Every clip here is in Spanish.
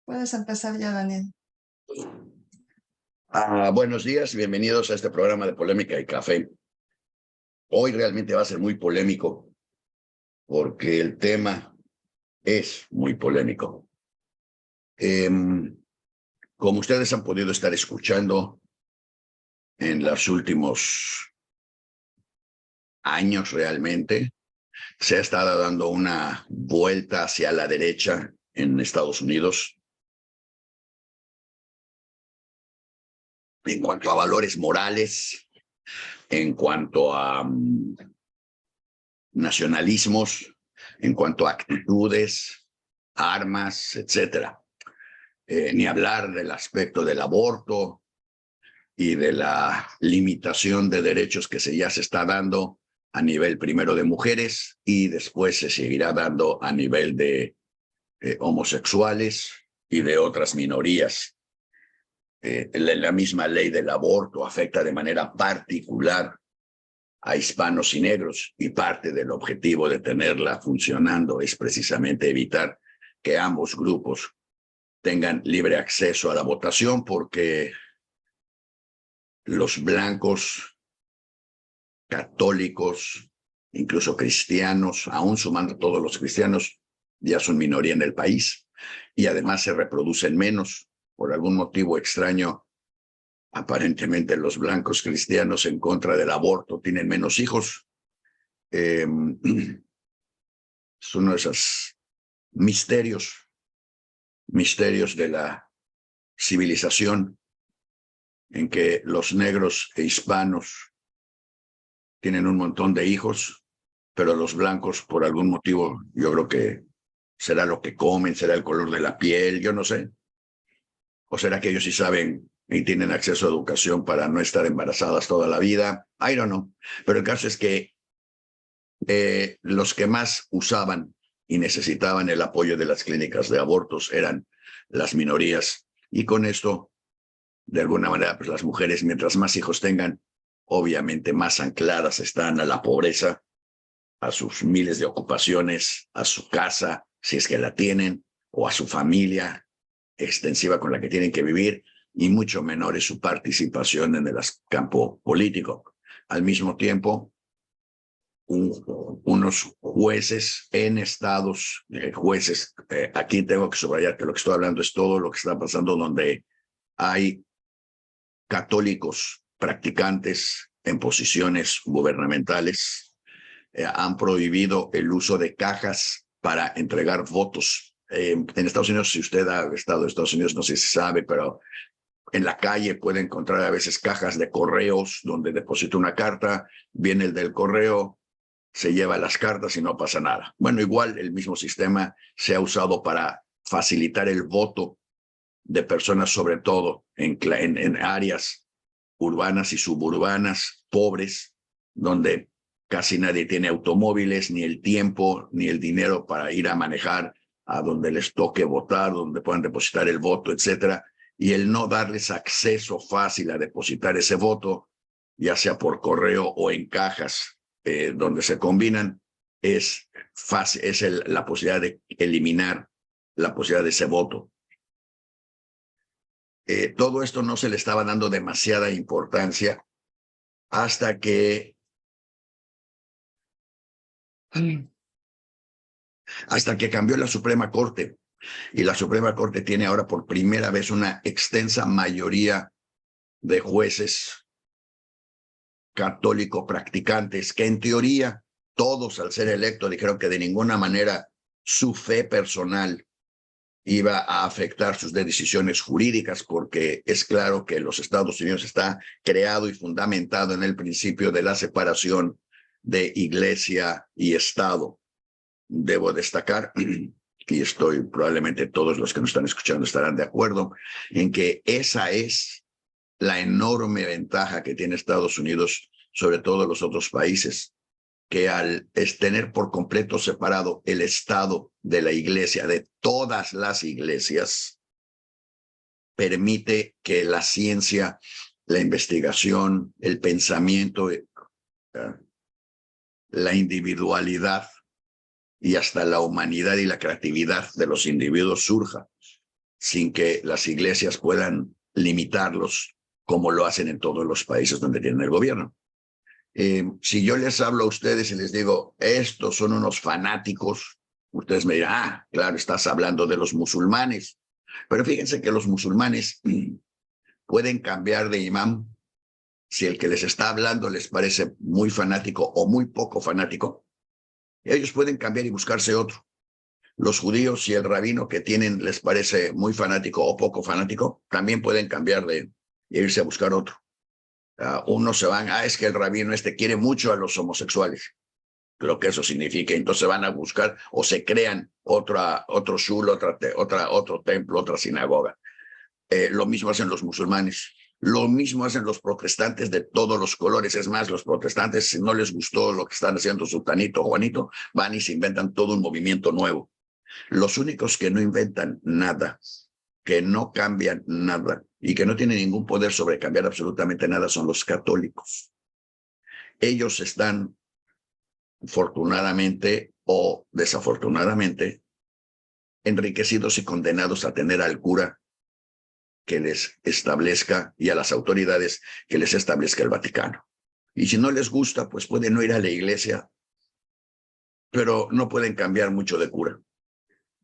Puedes empezar ya, Daniel. Buenos días, bienvenidos a este programa de Polémica y Café. Hoy realmente va a ser muy polémico porque el tema es muy polémico. Como ustedes han podido estar escuchando en los últimos años realmente, se ha estado dando una vuelta hacia la derecha en Estados Unidos en cuanto a valores morales, en cuanto a nacionalismos, en cuanto a actitudes, armas, etcétera. Ni hablar del aspecto del aborto y de la limitación de derechos que ya se está dando a nivel primero de mujeres y después se seguirá dando a nivel de homosexuales y de otras minorías. La misma ley del aborto afecta de manera particular a hispanos y negros, y parte del objetivo de tenerla funcionando es precisamente evitar que ambos grupos tengan libre acceso a la votación, porque los blancos, católicos, incluso cristianos, aún sumando todos los cristianos, ya son minoría en el país y además se reproducen menos. Por algún motivo extraño, aparentemente los blancos cristianos en contra del aborto tienen menos hijos. Es uno de esos misterios de la civilización en que los negros e hispanos tienen un montón de hijos, pero los blancos, por algún motivo, yo creo que será lo que comen, será el color de la piel, yo no sé. O será que ellos sí saben y tienen acceso a educación para no estar embarazadas toda la vida. I don't know. Pero el caso es que los que más usaban y necesitaban el apoyo de las clínicas de abortos eran las minorías. Y con esto, de alguna manera, pues las mujeres, mientras más hijos tengan, obviamente más ancladas están a la pobreza, a sus miles de ocupaciones, a su casa, si es que la tienen, o a su familia extensiva con la que tienen que vivir, y mucho menor es su participación en el campo político. Al mismo tiempo, unos jueces en estados, aquí tengo que subrayar que lo que estoy hablando es todo lo que está pasando donde hay católicos practicantes en posiciones gubernamentales, han prohibido el uso de cajas para entregar votos. En Estados Unidos, si usted ha estado en Estados Unidos, no sé si sabe, pero en la calle puede encontrar a veces cajas de correos donde deposita una carta, viene el del correo, se lleva las cartas y no pasa nada. Bueno, igual el mismo sistema se ha usado para facilitar el voto de personas, sobre todo en áreas urbanas y suburbanas, pobres, donde casi nadie tiene automóviles, ni el tiempo, ni el dinero para ir a manejar a donde les toque votar, donde puedan depositar el voto, etcétera. Y el no darles acceso fácil a depositar ese voto, ya sea por correo o en cajas, donde se combinan, es fácil, la posibilidad de eliminar la posibilidad de ese voto. Todo esto no se le estaba dando demasiada importancia hasta que cambió la Suprema Corte. Y la Suprema Corte tiene ahora por primera vez una extensa mayoría de jueces católicos practicantes que en teoría todos al ser electos dijeron que de ninguna manera su fe personal iba a afectar sus decisiones jurídicas, porque es claro que los Estados Unidos está creado y fundamentado en el principio de la separación de iglesia y Estado. Debo destacar, y probablemente todos los que nos están escuchando estarán de acuerdo, en que esa es la enorme ventaja que tiene Estados Unidos sobre todos los otros países, que al tener por completo separado el Estado de la iglesia, de todas las iglesias, permite que la ciencia, la investigación, el pensamiento, la individualidad y hasta la humanidad y la creatividad de los individuos surja sin que las iglesias puedan limitarlos como lo hacen en todos los países donde tienen el gobierno. Si yo les hablo a ustedes y les digo, estos son unos fanáticos, ustedes me dirán, ah, claro, estás hablando de los musulmanes. Pero fíjense que los musulmanes pueden cambiar de imán si el que les está hablando les parece muy fanático o muy poco fanático. Ellos pueden cambiar y buscarse otro. Los judíos y el rabino que tienen les parece muy fanático o poco fanático, también pueden cambiar de irse a buscar otro. Unos se van, es que el rabino quiere mucho a los homosexuales. Creo que eso significa, entonces van a buscar o se crean otro shul, otro templo, otra sinagoga. Lo mismo hacen los musulmanes. Lo mismo hacen los protestantes de todos los colores. Es más, los protestantes, si no les gustó lo que están haciendo Sultanito o Juanito, van y se inventan todo un movimiento nuevo. Los únicos que no inventan nada, que no cambian nada y que no tienen ningún poder sobre cambiar absolutamente nada son los católicos. Ellos están, afortunadamente o desafortunadamente, enriquecidos y condenados a tener al cura que les establezca y a las autoridades que les establezca el Vaticano. Y si no les gusta, pues pueden no ir a la iglesia, pero no pueden cambiar mucho de cura,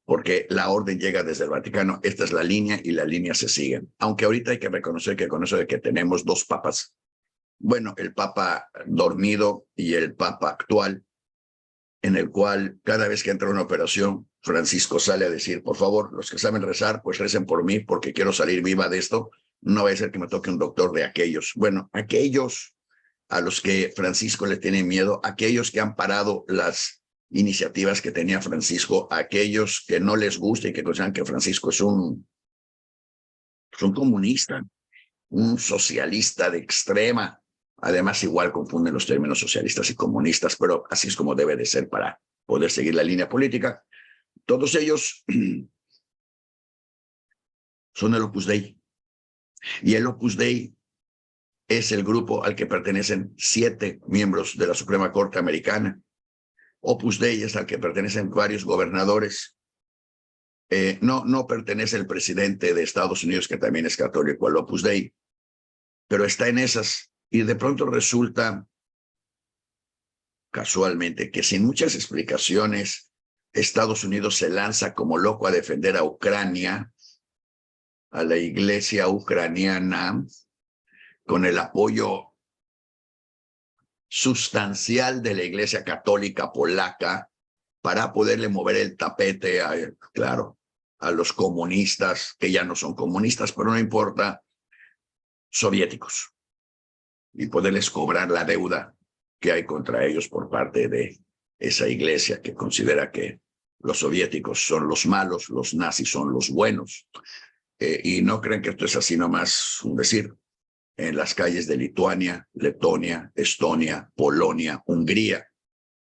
porque la orden llega desde el Vaticano. Esta es la línea y la línea se sigue. Aunque ahorita hay que reconocer que con eso de que tenemos dos papas, bueno, el papa dormido y el papa actual, en el cual cada vez que entra una operación, Francisco sale a decir, por favor, los que saben rezar, pues recen por mí porque quiero salir viva de esto. No va a ser que me toque un doctor de aquellos. Bueno, aquellos a los que Francisco le tiene miedo, aquellos que han parado las iniciativas que tenía Francisco, aquellos que no les gusta y que consideran que Francisco es un comunista, un socialista de extrema. Además, igual confunden los términos socialistas y comunistas, pero así es como debe de ser para poder seguir la línea política. Todos ellos son el Opus Dei. Y el Opus Dei es el grupo al que pertenecen 7 miembros de la Suprema Corte Americana. Opus Dei es al que pertenecen varios gobernadores. No pertenece el presidente de Estados Unidos, que también es católico, al Opus Dei, pero está en esas. Y de pronto resulta, casualmente, que sin muchas explicaciones, Estados Unidos se lanza como loco a defender a Ucrania, a la iglesia ucraniana, con el apoyo sustancial de la iglesia católica polaca para poderle mover el tapete, claro, a los comunistas, que ya no son comunistas, pero no importa, soviéticos, y poderles cobrar la deuda que hay contra ellos por parte de esa iglesia que considera que los soviéticos son los malos, los nazis son los buenos. Y no creen que esto es así nomás un decir. En las calles de Lituania, Letonia, Estonia, Polonia, Hungría,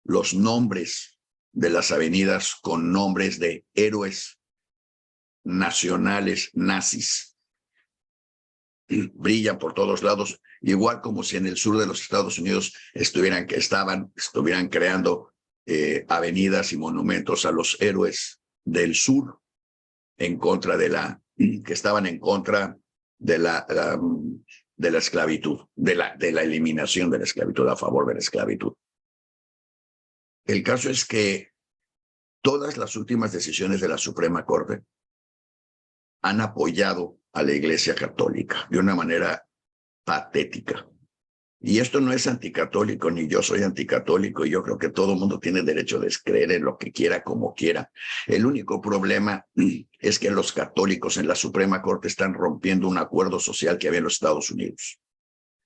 los nombres de las avenidas con nombres de héroes nacionales nazis brillan por todos lados, igual como si en el sur de los Estados Unidos estuvieran creando avenidas y monumentos a los héroes del sur en contra que estaban en contra de la esclavitud, de la eliminación de la esclavitud, a favor de la esclavitud. El caso es que todas las últimas decisiones de la Suprema Corte han apoyado a la Iglesia Católica de una manera patética. Y esto no es anticatólico, ni yo soy anticatólico. Yo creo que todo el mundo tiene derecho de creer en lo que quiera, como quiera. El único problema es que los católicos en la Suprema Corte están rompiendo un acuerdo social que había en los Estados Unidos.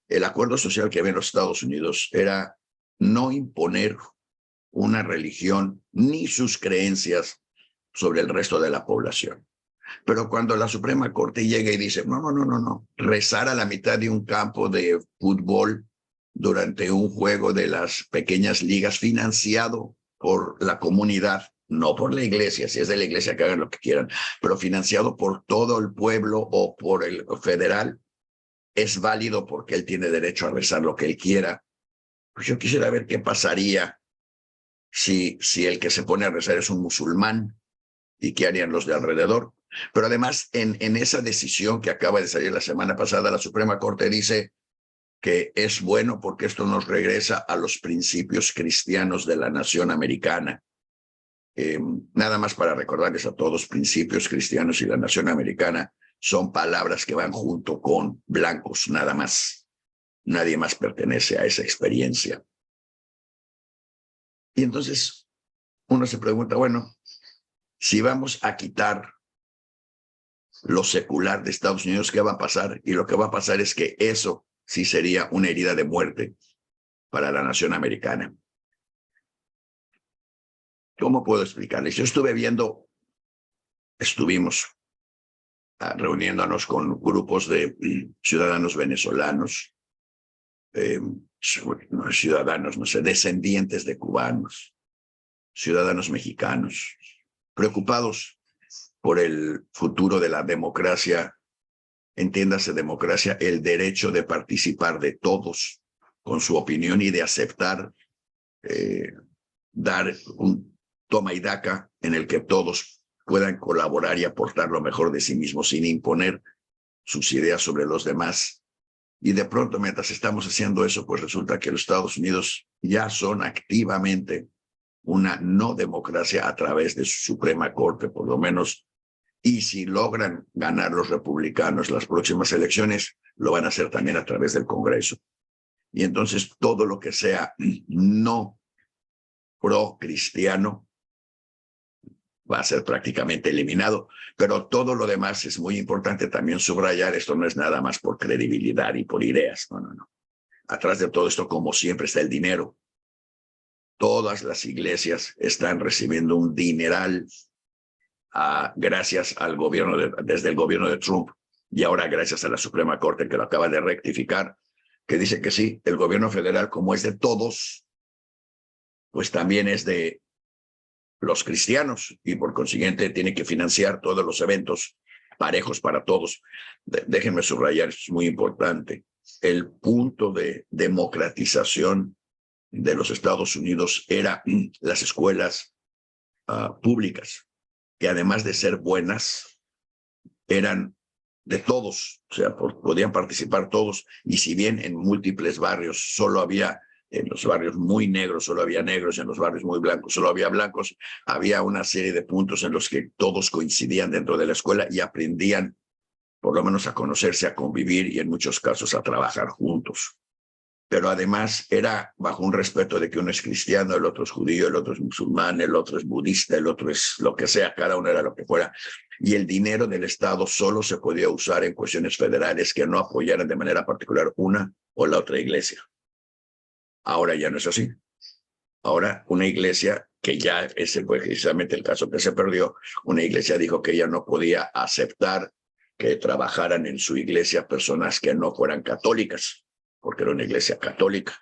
El acuerdo social que había en los Estados Unidos era no imponer una religión ni sus creencias sobre el resto de la población. Pero cuando la Suprema Corte llega y dice, no, rezar a la mitad de un campo de fútbol durante un juego de las pequeñas ligas financiado por la comunidad, no por la iglesia, si es de la iglesia que hagan lo que quieran, pero financiado por todo el pueblo o por el federal, es válido porque él tiene derecho a rezar lo que él quiera. Pues yo quisiera ver qué pasaría si el que se pone a rezar es un musulmán y qué harían los de alrededor. Pero además, en esa decisión que acaba de salir la semana pasada, la Suprema Corte dice que es bueno porque esto nos regresa a los principios cristianos de la nación americana. Nada más para recordarles a todos, principios cristianos y la nación americana son palabras que van junto con blancos, nada más. Nadie más pertenece a esa experiencia. Y entonces uno se pregunta, bueno, si vamos a quitar lo secular de Estados Unidos, ¿qué va a pasar? Y lo que va a pasar es que eso sí sería una herida de muerte para la nación americana. ¿Cómo puedo explicarles? Yo estuvimos reuniéndonos con grupos de ciudadanos venezolanos, ciudadanos, no sé, descendientes de cubanos, ciudadanos mexicanos, preocupados por el futuro de la democracia, entiéndase democracia, el derecho de participar de todos con su opinión y de aceptar, dar un toma y daca en el que todos puedan colaborar y aportar lo mejor de sí mismos sin imponer sus ideas sobre los demás. Y de pronto, mientras estamos haciendo eso, pues resulta que los Estados Unidos ya son activamente una no democracia a través de su Suprema Corte, por lo menos. Y si logran ganar los republicanos las próximas elecciones, lo van a hacer también a través del Congreso. Y entonces todo lo que sea no pro-cristiano va a ser prácticamente eliminado, pero todo lo demás es muy importante también subrayar. Esto no es nada más por credibilidad y por ideas, no. Atrás de todo esto, como siempre, está el dinero. Todas las iglesias están recibiendo un dineral gracias al gobierno, desde el gobierno de Trump, y ahora gracias a la Suprema Corte que lo acaba de rectificar, que dice que sí, el gobierno federal, como es de todos, pues también es de los cristianos y por consiguiente tiene que financiar todos los eventos parejos para todos. Déjenme subrayar, es muy importante, el punto de democratización de los Estados Unidos era las escuelas públicas, que además de ser buenas, eran de todos, o sea, podían participar todos, y si bien en múltiples barrios solo había, en los barrios muy negros solo había negros, en los barrios muy blancos solo había blancos, había una serie de puntos en los que todos coincidían dentro de la escuela y aprendían por lo menos a conocerse, a convivir y en muchos casos a trabajar juntos. Pero además era bajo un respeto de que uno es cristiano, el otro es judío, el otro es musulmán, el otro es budista, el otro es lo que sea, cada uno era lo que fuera. Y el dinero del Estado solo se podía usar en cuestiones federales que no apoyaran de manera particular una o la otra iglesia. Ahora ya no es así. Ahora una iglesia, que ya es precisamente el caso que se perdió, una iglesia dijo que ella no podía aceptar que trabajaran en su iglesia personas que no fueran católicas, porque era una iglesia católica,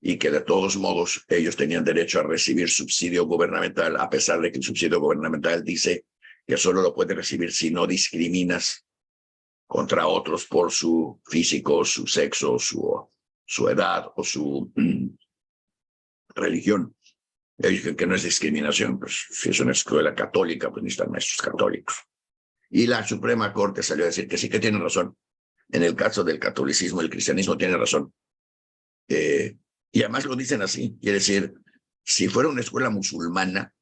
y que de todos modos ellos tenían derecho a recibir subsidio gubernamental, a pesar de que el subsidio gubernamental dice que solo lo puede recibir si no discriminas contra otros por su físico, su sexo, su edad o su religión. Ellos dicen que no es discriminación, pues si es una escuela católica, pues necesitan maestros católicos. Y la Suprema Corte salió a decir que sí, que tiene razón. En el caso del catolicismo, el cristianismo tiene razón. Y además lo dicen así, quiere decir, si fuera una escuela musulmana,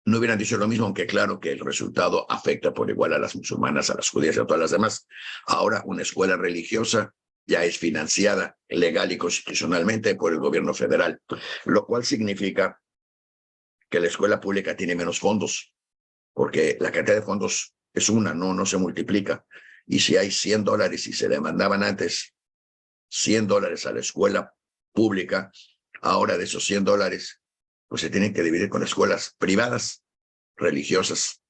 no hubieran dicho lo mismo, aunque claro que el resultado afecta por igual a las musulmanas, a las judías y a todas las demás. Ahora una escuela religiosa ya es financiada legal y constitucionalmente por el gobierno federal, lo cual significa que la escuela pública tiene menos fondos, porque la cantidad de fondos es una, no se multiplica. Y si hay $100 y se le mandaban antes $100 a la escuela pública, ahora de esos $100, pues se tienen que dividir con escuelas privadas, religiosas.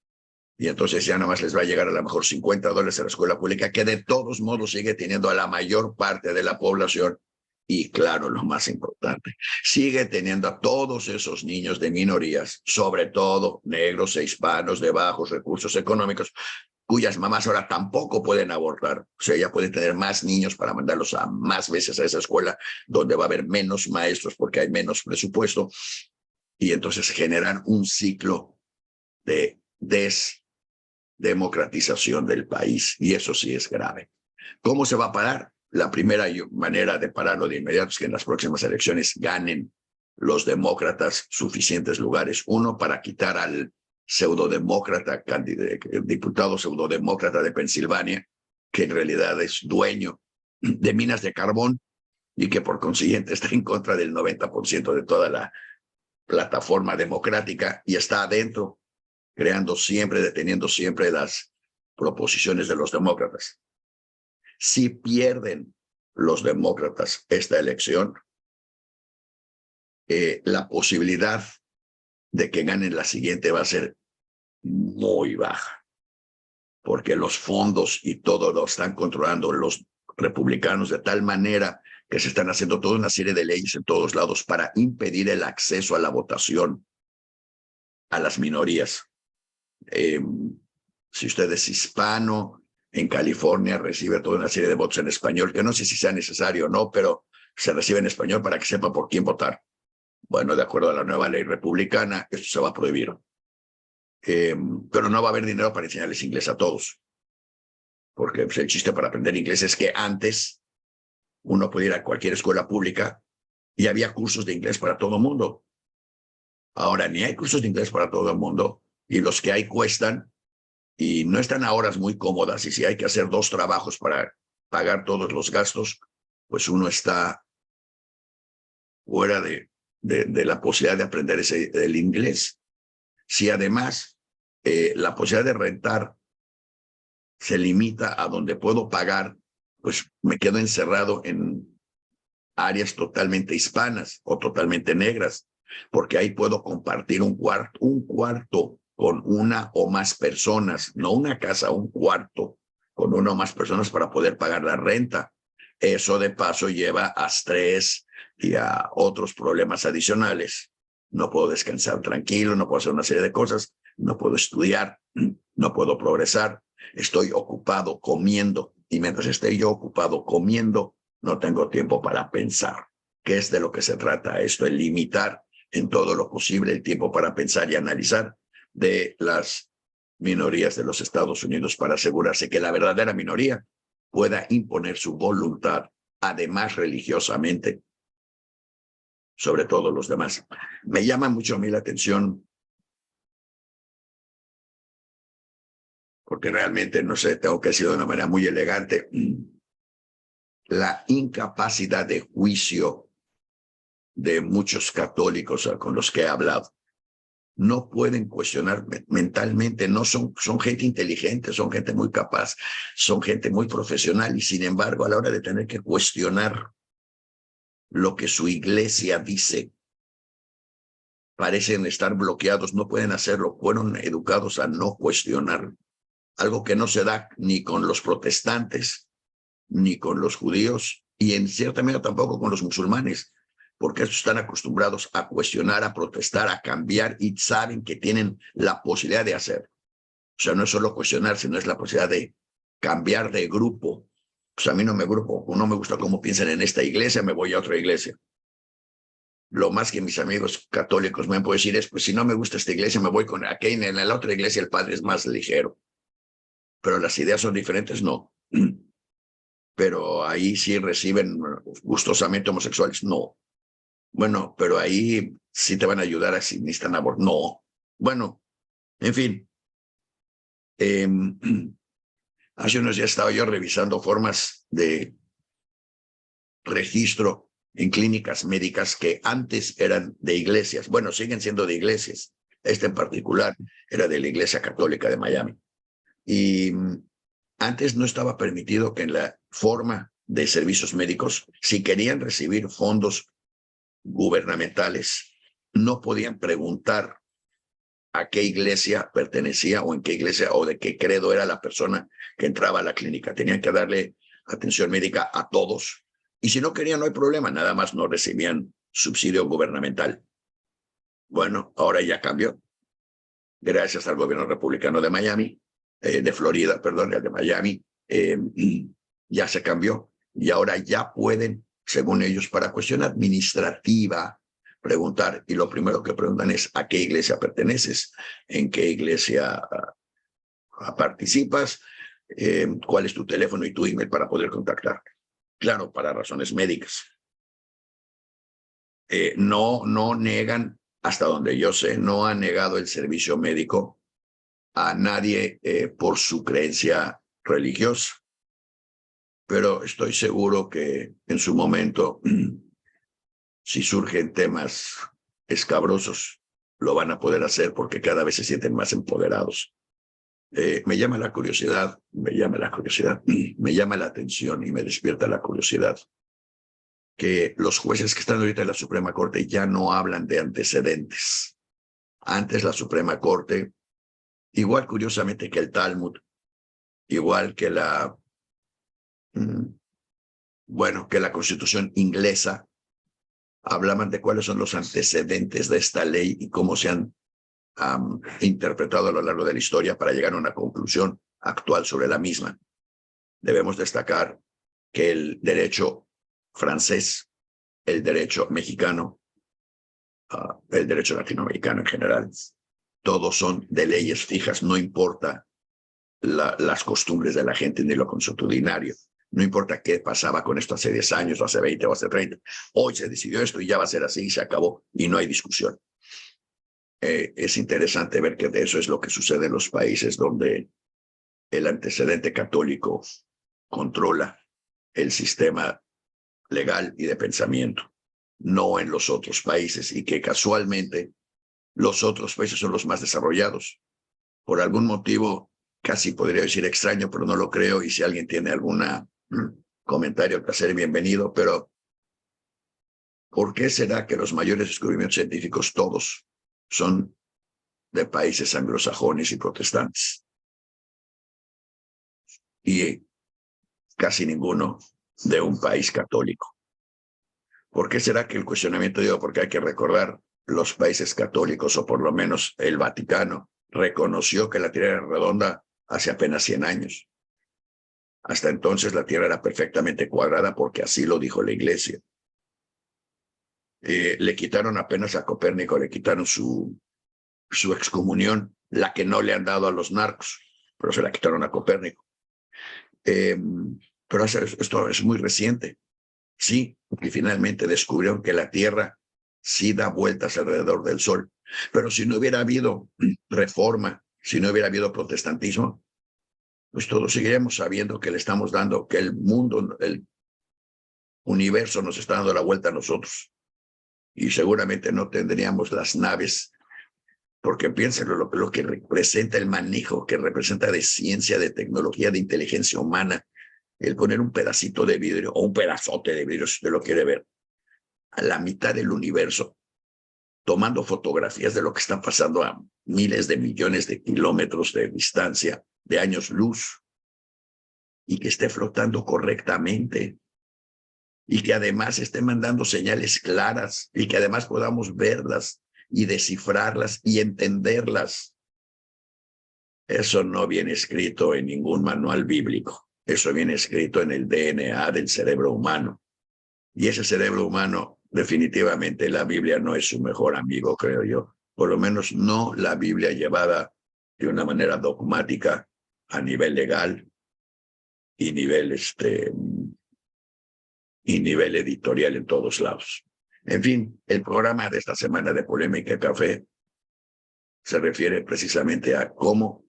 Y entonces ya nada más les va a llegar a lo mejor $50 a la escuela pública, que de todos modos sigue teniendo a la mayor parte de la población Y claro, lo más importante, sigue teniendo a todos esos niños de minorías, sobre todo negros e hispanos de bajos recursos económicos, cuyas mamás ahora tampoco pueden abortar. O sea, ya pueden tener más niños para mandarlos a más veces a esa escuela, donde va a haber menos maestros porque hay menos presupuesto. Y entonces generan un ciclo de desdemocratización del país. Y eso sí es grave. ¿Cómo se va a parar? La primera manera de pararlo de inmediato es que en las próximas elecciones ganen los demócratas suficientes lugares. Uno, para quitar al pseudodemócrata, diputado pseudodemócrata de Pensilvania, que en realidad es dueño de minas de carbón y que por consiguiente está en contra del 90% de toda la plataforma democrática y está adentro, creando siempre, deteniendo siempre las proposiciones de los demócratas. Si pierden los demócratas esta elección, la posibilidad de que ganen la siguiente va a ser muy baja, porque los fondos y todo lo están controlando los republicanos de tal manera que se están haciendo toda una serie de leyes en todos lados para impedir el acceso a la votación a las minorías. Si usted es hispano, en California recibe toda una serie de votos en español, que no sé si sea necesario o no, pero se recibe en español para que sepa por quién votar. Bueno, de acuerdo a la nueva ley republicana, esto se va a prohibir. Pero no va a haber dinero para enseñarles inglés a todos. Porque pues, el chiste para aprender inglés es que antes uno podía ir a cualquier escuela pública y había cursos de inglés para todo el mundo. Ahora ni hay cursos de inglés para todo el mundo y los que hay cuestan y no están a horas muy cómodas, y si hay que hacer 2 trabajos para pagar todos los gastos, pues uno está fuera de la posibilidad de aprender el inglés. Si además la posibilidad de rentar se limita a donde puedo pagar, pues me quedo encerrado en áreas totalmente hispanas o totalmente negras, porque ahí puedo compartir un cuarto con una o más personas, no una casa, un cuarto con una o más personas para poder pagar la renta. Eso de paso lleva a estrés y a otros problemas adicionales. No puedo descansar tranquilo, no puedo hacer una serie de cosas, no puedo estudiar, no puedo progresar, estoy ocupado comiendo y mientras esté yo ocupado comiendo, no tengo tiempo para pensar. ¿Qué es de lo que se trata esto? El limitar en todo lo posible el tiempo para pensar y analizar de las minorías de los Estados Unidos para asegurarse que la verdadera minoría pueda imponer su voluntad, además religiosamente, sobre todos los demás. Me llama mucho a mí la atención, porque realmente, no sé, tengo que decirlo de una manera muy elegante, la incapacidad de juicio de muchos católicos con los que he hablado. No pueden cuestionar mentalmente, no son gente inteligente, son gente muy capaz, son gente muy profesional y sin embargo a la hora de tener que cuestionar lo que su iglesia dice, parecen estar bloqueados, no pueden hacerlo, fueron educados a no cuestionar, algo que no se da ni con los protestantes, ni con los judíos y en cierta medida tampoco con los musulmanes, porque estos están acostumbrados a cuestionar, a protestar, a cambiar y saben que tienen la posibilidad de hacer. O sea, no es solo cuestionar, sino es la posibilidad de cambiar de grupo. Pues a mí no me gusta cómo piensan en esta iglesia, me voy a otra iglesia. Lo más que mis amigos católicos me pueden decir es, pues si no me gusta esta iglesia, me voy con aquella, en la otra iglesia el padre es más ligero. Pero las ideas son diferentes, no. Pero ahí sí reciben gustosamente homosexuales, no. Bueno, pero ahí sí te van a ayudar a si necesitan aborto. No. Bueno, en fin. Hace unos días estaba yo revisando formas de registro en clínicas médicas que antes eran de iglesias. Bueno, siguen siendo de iglesias. Este en particular era de la Iglesia Católica de Miami. Y antes no estaba permitido que en la forma de servicios médicos, si querían recibir fondos gubernamentales, no podían preguntar a qué iglesia pertenecía o en qué iglesia o de qué credo era la persona que entraba a la clínica. Tenían que darle atención médica a todos Y si no querían, no hay problema, nada más no recibían subsidio gubernamental. Bueno, ahora ya cambió. Gracias al gobierno republicano de Miami, de Florida, perdón, el de Miami, ya se cambió. Y ahora ya pueden, según ellos, para cuestión administrativa, preguntar. Y lo primero que preguntan es, ¿a qué iglesia perteneces? ¿En qué iglesia participas? ¿Cuál es tu teléfono y tu email para poder contactar? Claro, para razones médicas. No negan, hasta donde yo sé, no han negado el servicio médico a nadie por su creencia religiosa. Pero estoy seguro que en su momento, si surgen temas escabrosos, lo van a poder hacer porque cada vez se sienten más empoderados. Me llama la curiosidad, me llama la atención y me despierta la curiosidad que los jueces que están ahorita en la Suprema Corte ya no hablan de antecedentes. Antes la Suprema Corte, igual curiosamente que el Talmud, igual que que la Constitución inglesa, hablaban de cuáles son los antecedentes de esta ley y cómo se han interpretado a lo largo de la historia para llegar a una conclusión actual sobre la misma. Debemos destacar que el derecho francés, el derecho mexicano, el derecho latinoamericano en general, todos son de leyes fijas, no importa las costumbres de la gente ni lo consuetudinario. No importa qué pasaba con esto hace 10 años, o hace 20, o hace 30. Hoy se decidió esto y ya va a ser así y se acabó y no hay discusión. Es interesante ver que de eso es lo que sucede en los países donde el antecedente católico controla el sistema legal y de pensamiento, no en los otros países, y que casualmente los otros países son los más desarrollados. Por algún motivo, casi podría decir extraño, pero no lo creo, y si alguien tiene algún comentario que hacer, bienvenido, pero ¿por qué será que los mayores descubrimientos científicos todos son de países anglosajones y protestantes? Y casi ninguno de un país católico. ¿Por qué será que el cuestionamiento, digo, porque hay que recordar, los países católicos, o por lo menos el Vaticano, reconoció que la Tierra era redonda hace apenas 100 años. Hasta entonces la Tierra era perfectamente cuadrada porque así lo dijo la Iglesia. Le quitaron apenas a Copérnico, le quitaron su excomunión, la que no le han dado a los narcos, pero se la quitaron a Copérnico. Pero esto es muy reciente. Sí, y finalmente descubrieron que la Tierra sí da vueltas alrededor del Sol. Pero si no hubiera habido reforma, si no hubiera habido protestantismo, pues todos seguiríamos sabiendo que le estamos dando, que el mundo, el universo nos está dando la vuelta a nosotros. Y seguramente no tendríamos las naves, porque piénsenlo, lo que representa el manejo, que representa de ciencia, de tecnología, de inteligencia humana, el poner un pedacito de vidrio o un pedazote de vidrio, si usted lo quiere ver, a la mitad del universo, tomando fotografías de lo que está pasando a miles de millones de kilómetros de distancia, de años luz, y que esté flotando correctamente, y que además esté mandando señales claras, y que además podamos verlas y descifrarlas y entenderlas. Eso no viene escrito en ningún manual bíblico. Eso viene escrito en el DNA del cerebro humano. Y ese cerebro humano, definitivamente, la Biblia no es su mejor amigo, creo yo. Por lo menos no la Biblia llevada de una manera dogmática a nivel legal y nivel editorial en todos lados. En fin, el programa de esta semana de Polémica Café se refiere precisamente a cómo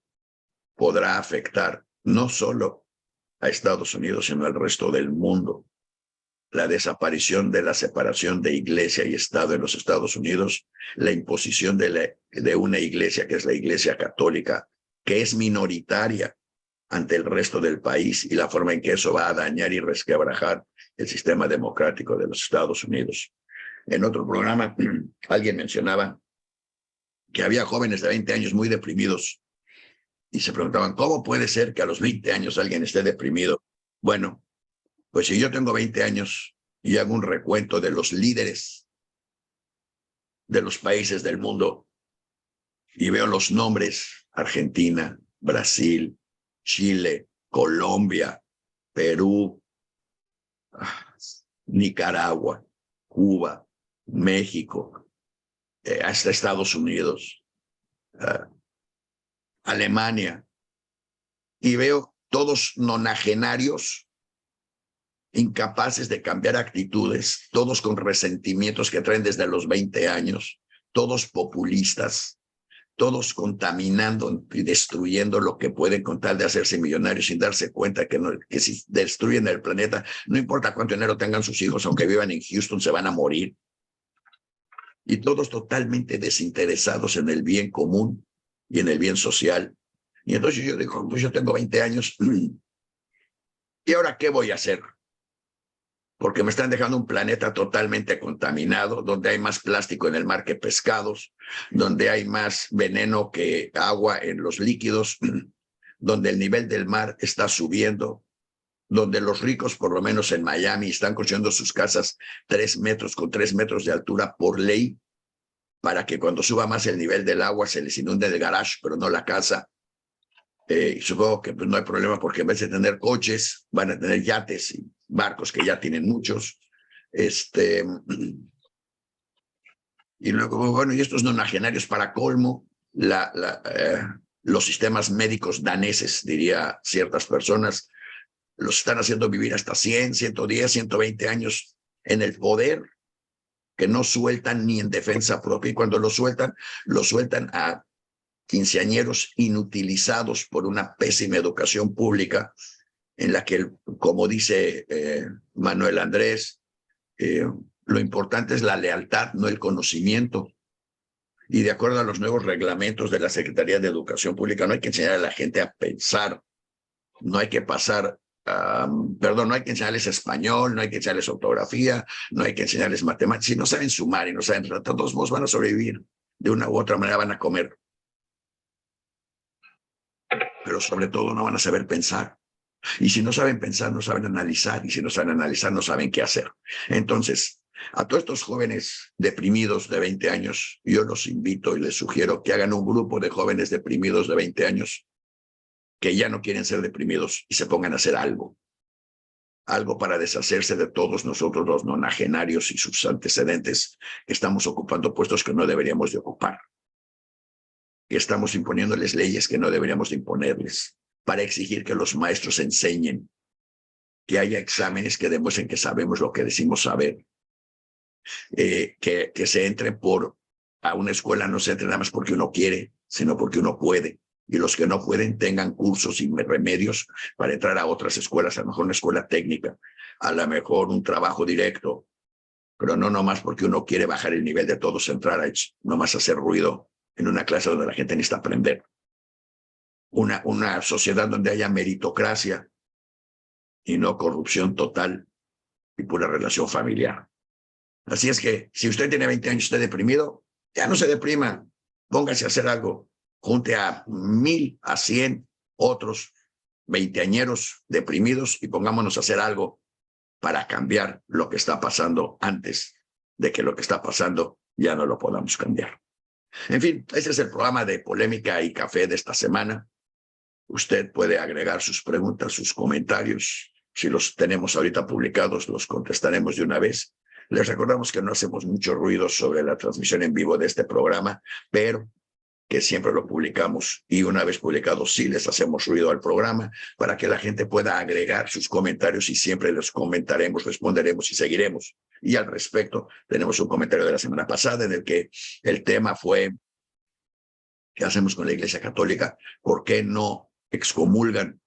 podrá afectar no solo a Estados Unidos, sino al resto del mundo, la desaparición de la separación de iglesia y Estado en los Estados Unidos, la imposición de una iglesia que es la Iglesia Católica, que es minoritaria ante el resto del país, y la forma en que eso va a dañar y resquebrajar el sistema democrático de los Estados Unidos. En otro programa, alguien mencionaba que había jóvenes de 20 años muy deprimidos y se preguntaban, ¿cómo puede ser que a los 20 años alguien esté deprimido? Bueno, pues si yo tengo 20 años y hago un recuento de los líderes de los países del mundo y veo los nombres: Argentina, Brasil, Chile, Colombia, Perú, Nicaragua, Cuba, México, hasta Estados Unidos, Alemania, y veo todos nonagenarios, incapaces de cambiar actitudes, todos con resentimientos que traen desde los 20 años, todos populistas, todos contaminando y destruyendo lo que pueden con tal de hacerse millonarios sin darse cuenta que si destruyen el planeta, no importa cuánto dinero tengan sus hijos, aunque vivan en Houston, se van a morir. Y todos totalmente desinteresados en el bien común y en el bien social. Y entonces yo digo, pues yo tengo 20 años, ¿y ahora qué voy a hacer? Porque me están dejando un planeta totalmente contaminado, donde hay más plástico en el mar que pescados, donde hay más veneno que agua en los líquidos, donde el nivel del mar está subiendo, donde los ricos, por lo menos en Miami, están construyendo sus casas 3 metros con 3 metros de altura por ley, para que cuando suba más el nivel del agua se les inunde el garage, pero no la casa. Supongo que pues, no hay problema, porque en vez de tener coches, van a tener yates y barcos, que ya tienen muchos. Y luego, bueno, y estos nonagenarios, para colmo, los sistemas médicos daneses, diría ciertas personas, los están haciendo vivir hasta 100, 110, 120 años en el poder, que no sueltan ni en defensa propia, y cuando lo sueltan a quinceañeros inutilizados por una pésima educación pública, en la que, como dice Manuel Andrés, lo importante es la lealtad, no el conocimiento. Y de acuerdo a los nuevos reglamentos de la Secretaría de Educación Pública, no hay que enseñar a la gente a pensar, no hay que no hay que enseñarles español, no hay que enseñarles ortografía, no hay que enseñarles matemáticas. Si no saben sumar y no saben, de todos modos van a sobrevivir, de una u otra manera van a comer. Pero sobre todo no van a saber pensar. Y si no saben pensar, no saben analizar. Y si no saben analizar, no saben qué hacer. Entonces, a todos estos jóvenes deprimidos de 20 años, yo los invito y les sugiero que hagan un grupo de jóvenes deprimidos de 20 años que ya no quieren ser deprimidos y se pongan a hacer algo. Algo para deshacerse de todos nosotros, los nonagenarios y sus antecedentes, que estamos ocupando puestos que no deberíamos de ocupar. Que estamos imponiéndoles leyes que no deberíamos de imponerles, para exigir que los maestros enseñen, que haya exámenes que demuestren que sabemos lo que decimos saber, que se entre a una escuela, no se entre nada más porque uno quiere, sino porque uno puede, y los que no pueden tengan cursos y remedios para entrar a otras escuelas, a lo mejor una escuela técnica, a lo mejor un trabajo directo, pero no nomás porque uno quiere bajar el nivel de todos, entrar a nomás hacer ruido en una clase donde la gente necesita aprender. Una sociedad donde haya meritocracia y no corrupción total y pura relación familiar. Así es que si usted tiene 20 años y está deprimido, ya no se deprima, póngase a hacer algo, junte a 1000, a 100 otros veinteañeros deprimidos y pongámonos a hacer algo para cambiar lo que está pasando antes de que lo que está pasando ya no lo podamos cambiar. En fin, ese es el programa de Polémica y Café de esta semana. Usted puede agregar sus preguntas, sus comentarios. Si los tenemos ahorita publicados, los contestaremos de una vez. Les recordamos que no hacemos mucho ruido sobre la transmisión en vivo de este programa, pero que siempre lo publicamos, y una vez publicado sí les hacemos ruido al programa para que la gente pueda agregar sus comentarios, y siempre los comentaremos, responderemos y seguiremos. Y al respecto, tenemos un comentario de la semana pasada en el que el tema fue: ¿qué hacemos con la Iglesia Católica? ¿Por qué no excomulgan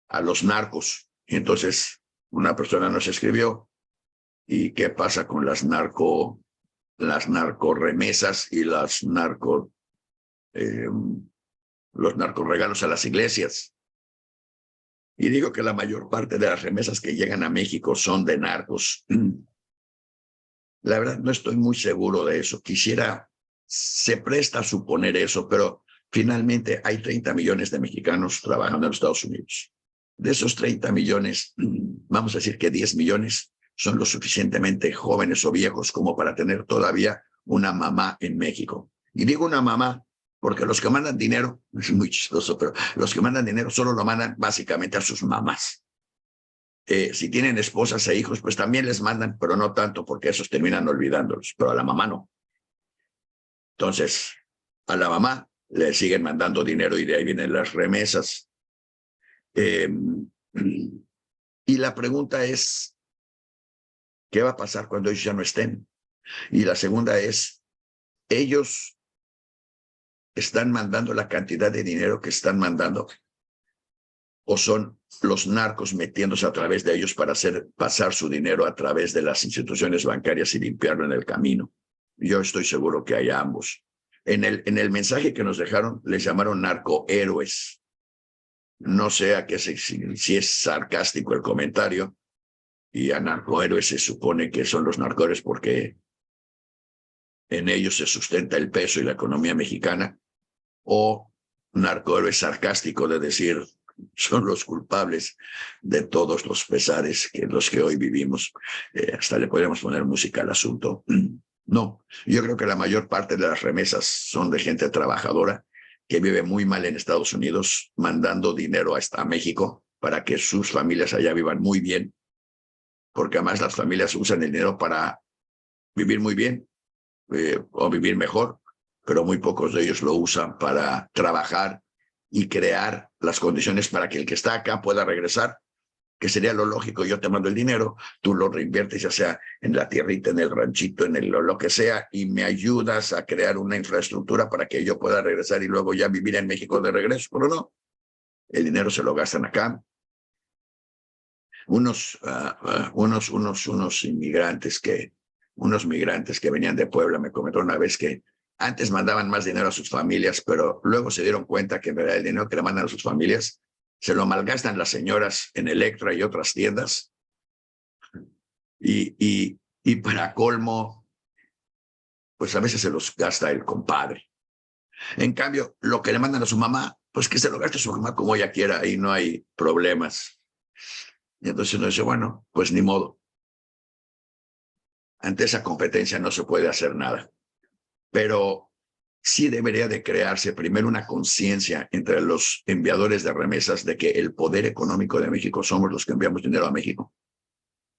a los narcos? Y entonces una persona nos escribió: ¿y qué pasa con las narcorremesas y los narcorregalos a las iglesias? Y digo que la mayor parte de las remesas que llegan a México son de narcos. La verdad no estoy muy seguro de eso. Se presta a suponer eso, pero finalmente hay 30 millones de mexicanos trabajando en los Estados Unidos. De esos 30 millones, vamos a decir que 10 millones son lo suficientemente jóvenes o viejos como para tener todavía una mamá en México. Y digo una mamá porque los que mandan dinero, es muy chistoso, pero los que mandan dinero solo lo mandan básicamente a sus mamás. Si tienen esposas e hijos, pues también les mandan, pero no tanto porque esos terminan olvidándolos, pero a la mamá no. Entonces, a la mamá le siguen mandando dinero y de ahí vienen las remesas. Y la pregunta es, ¿qué va a pasar cuando ellos ya no estén? Y la segunda es, ellos están mandando la cantidad de dinero que están mandando o son los narcos metiéndose a través de ellos para hacer pasar su dinero a través de las instituciones bancarias y limpiarlo en el camino. Yo estoy seguro que hay ambos. En el mensaje que nos dejaron, les llamaron narcohéroes. No sé a qué si es sarcástico el comentario, y a narcohéroes se supone que son los narcohéroes porque en ellos se sustenta el peso y la economía mexicana, o narcohéroes sarcástico de decir son los culpables de todos los pesares que los que hoy vivimos. Hasta le podríamos poner música al asunto. No, yo creo que la mayor parte de las remesas son de gente trabajadora que vive muy mal en Estados Unidos, mandando dinero hasta México para que sus familias allá vivan muy bien, porque además las familias usan el dinero para vivir muy bien o vivir mejor, pero muy pocos de ellos lo usan para trabajar y crear las condiciones para que el que está acá pueda regresar, que sería lo lógico. Yo te mando el dinero, tú lo reinviertes ya sea en la tierrita, en el ranchito, en lo que sea, y me ayudas a crear una infraestructura para que yo pueda regresar y luego ya vivir en México de regreso. Pero no, el dinero se lo gastan acá. Unos migrantes que venían de Puebla me comentaron una vez que antes mandaban más dinero a sus familias, pero luego se dieron cuenta que en realidad el dinero que le mandan a sus familias se lo malgastan las señoras en Electra y otras tiendas. Y para colmo, pues a veces se los gasta el compadre. En cambio, lo que le mandan a su mamá, pues que se lo gaste su mamá como ella quiera, ahí no hay problemas. Y entonces uno dice, bueno, pues ni modo. Ante esa competencia no se puede hacer nada. Pero sí debería de crearse primero una conciencia entre los enviadores de remesas de que el poder económico de México somos los que enviamos dinero a México.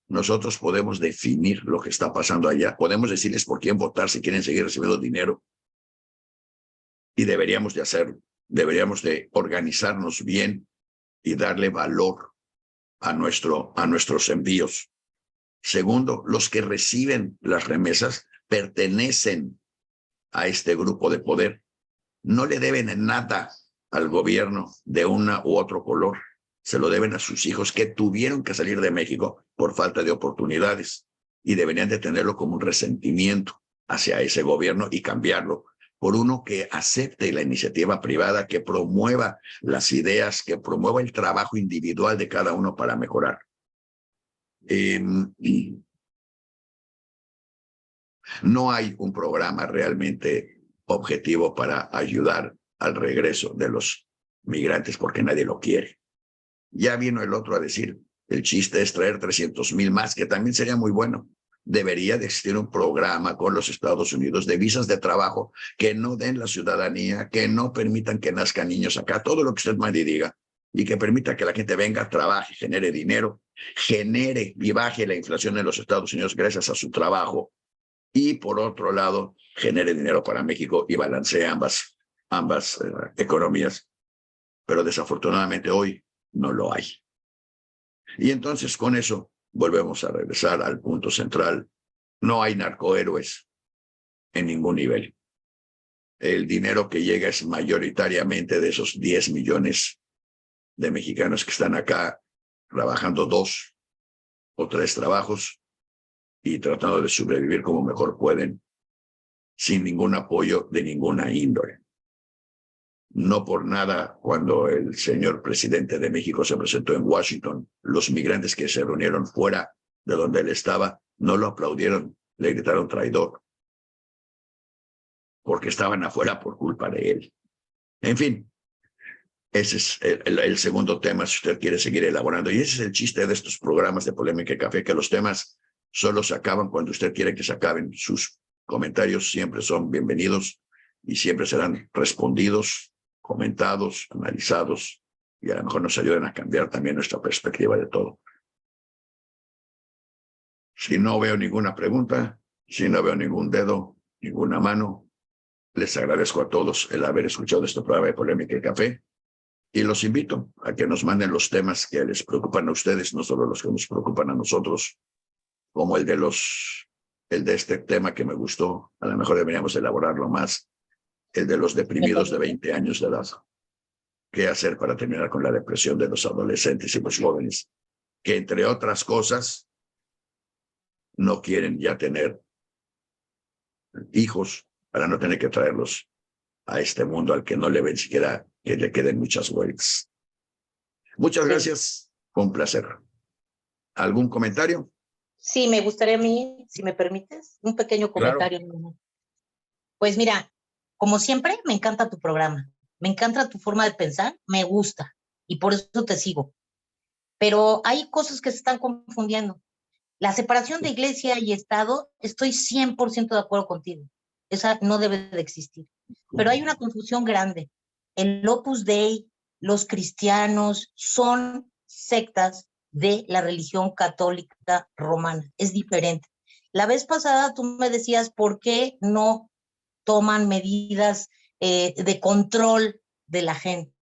Nosotros podemos definir lo que está pasando allá. Podemos decirles por quién votar si quieren seguir recibiendo dinero. Y deberíamos de hacerlo. Deberíamos de organizarnos bien y darle valor a nuestros envíos. Segundo, los que reciben las remesas pertenecen a este grupo de poder. No le deben nada al gobierno de una u otro color. Se lo deben a sus hijos que tuvieron que salir de México por falta de oportunidades y deberían de tenerlo como un resentimiento hacia ese gobierno y cambiarlo por uno que acepte la iniciativa privada, que promueva las ideas, que promueva el trabajo individual de cada uno para mejorar. No hay un programa realmente objetivo para ayudar al regreso de los migrantes porque nadie lo quiere. Ya vino el otro a decir, el chiste es traer 300,000 más, que también sería muy bueno. Debería de existir un programa con los Estados Unidos de visas de trabajo que no den la ciudadanía, que no permitan que nazcan niños acá, todo lo que usted mande y diga, y que permita que la gente venga, trabaje, genere dinero, genere y baje la inflación en los Estados Unidos gracias a su trabajo, y por otro lado, genere dinero para México y balancee ambas economías. Pero desafortunadamente hoy no lo hay. Y entonces con eso volvemos a regresar al punto central. No hay narcohéroes en ningún nivel. El dinero que llega es mayoritariamente de esos 10 millones de mexicanos que están acá trabajando 2 o 3 trabajos y tratando de sobrevivir como mejor pueden, sin ningún apoyo de ninguna índole. No por nada, cuando el señor presidente de México se presentó en Washington, los migrantes que se reunieron fuera de donde él estaba no lo aplaudieron, le gritaron traidor, porque estaban afuera por culpa de él. En fin, ese es el segundo tema, si usted quiere seguir elaborando. Y ese es el chiste de estos programas de Polémica y Café, que los temas solo se acaban cuando usted quiere que se acaben. Sus comentarios siempre son bienvenidos y siempre serán respondidos, comentados, analizados, y a lo mejor nos ayudan a cambiar también nuestra perspectiva de todo. Si no veo ninguna pregunta, si no veo ningún dedo, ninguna mano, les agradezco a todos el haber escuchado este programa de Polémica y Café y los invito a que nos manden los temas que les preocupan a ustedes, no solo los que nos preocupan a nosotros, como el de este tema que me gustó. A lo mejor deberíamos elaborarlo más, el de los deprimidos de 20 años de edad. ¿Qué hacer para terminar con la depresión de los adolescentes y los jóvenes que, entre otras cosas, no quieren ya tener hijos para no tener que traerlos a este mundo al que no le ven siquiera que le queden muchas vueltas? Muchas gracias. Fue un placer. ¿Algún comentario? Sí, me gustaría a mí, si me permites, un pequeño comentario. Claro. Pues mira, como siempre, me encanta tu programa. Me encanta tu forma de pensar, me gusta. Y por eso te sigo. Pero hay cosas que se están confundiendo. La separación de iglesia y Estado, estoy 100% de acuerdo contigo. Esa no debe de existir. Pero hay una confusión grande. El Opus Dei, los cristianos, son sectas de la religión católica romana. Es diferente. La vez pasada tú me decías por qué no toman medidas de control de la gente.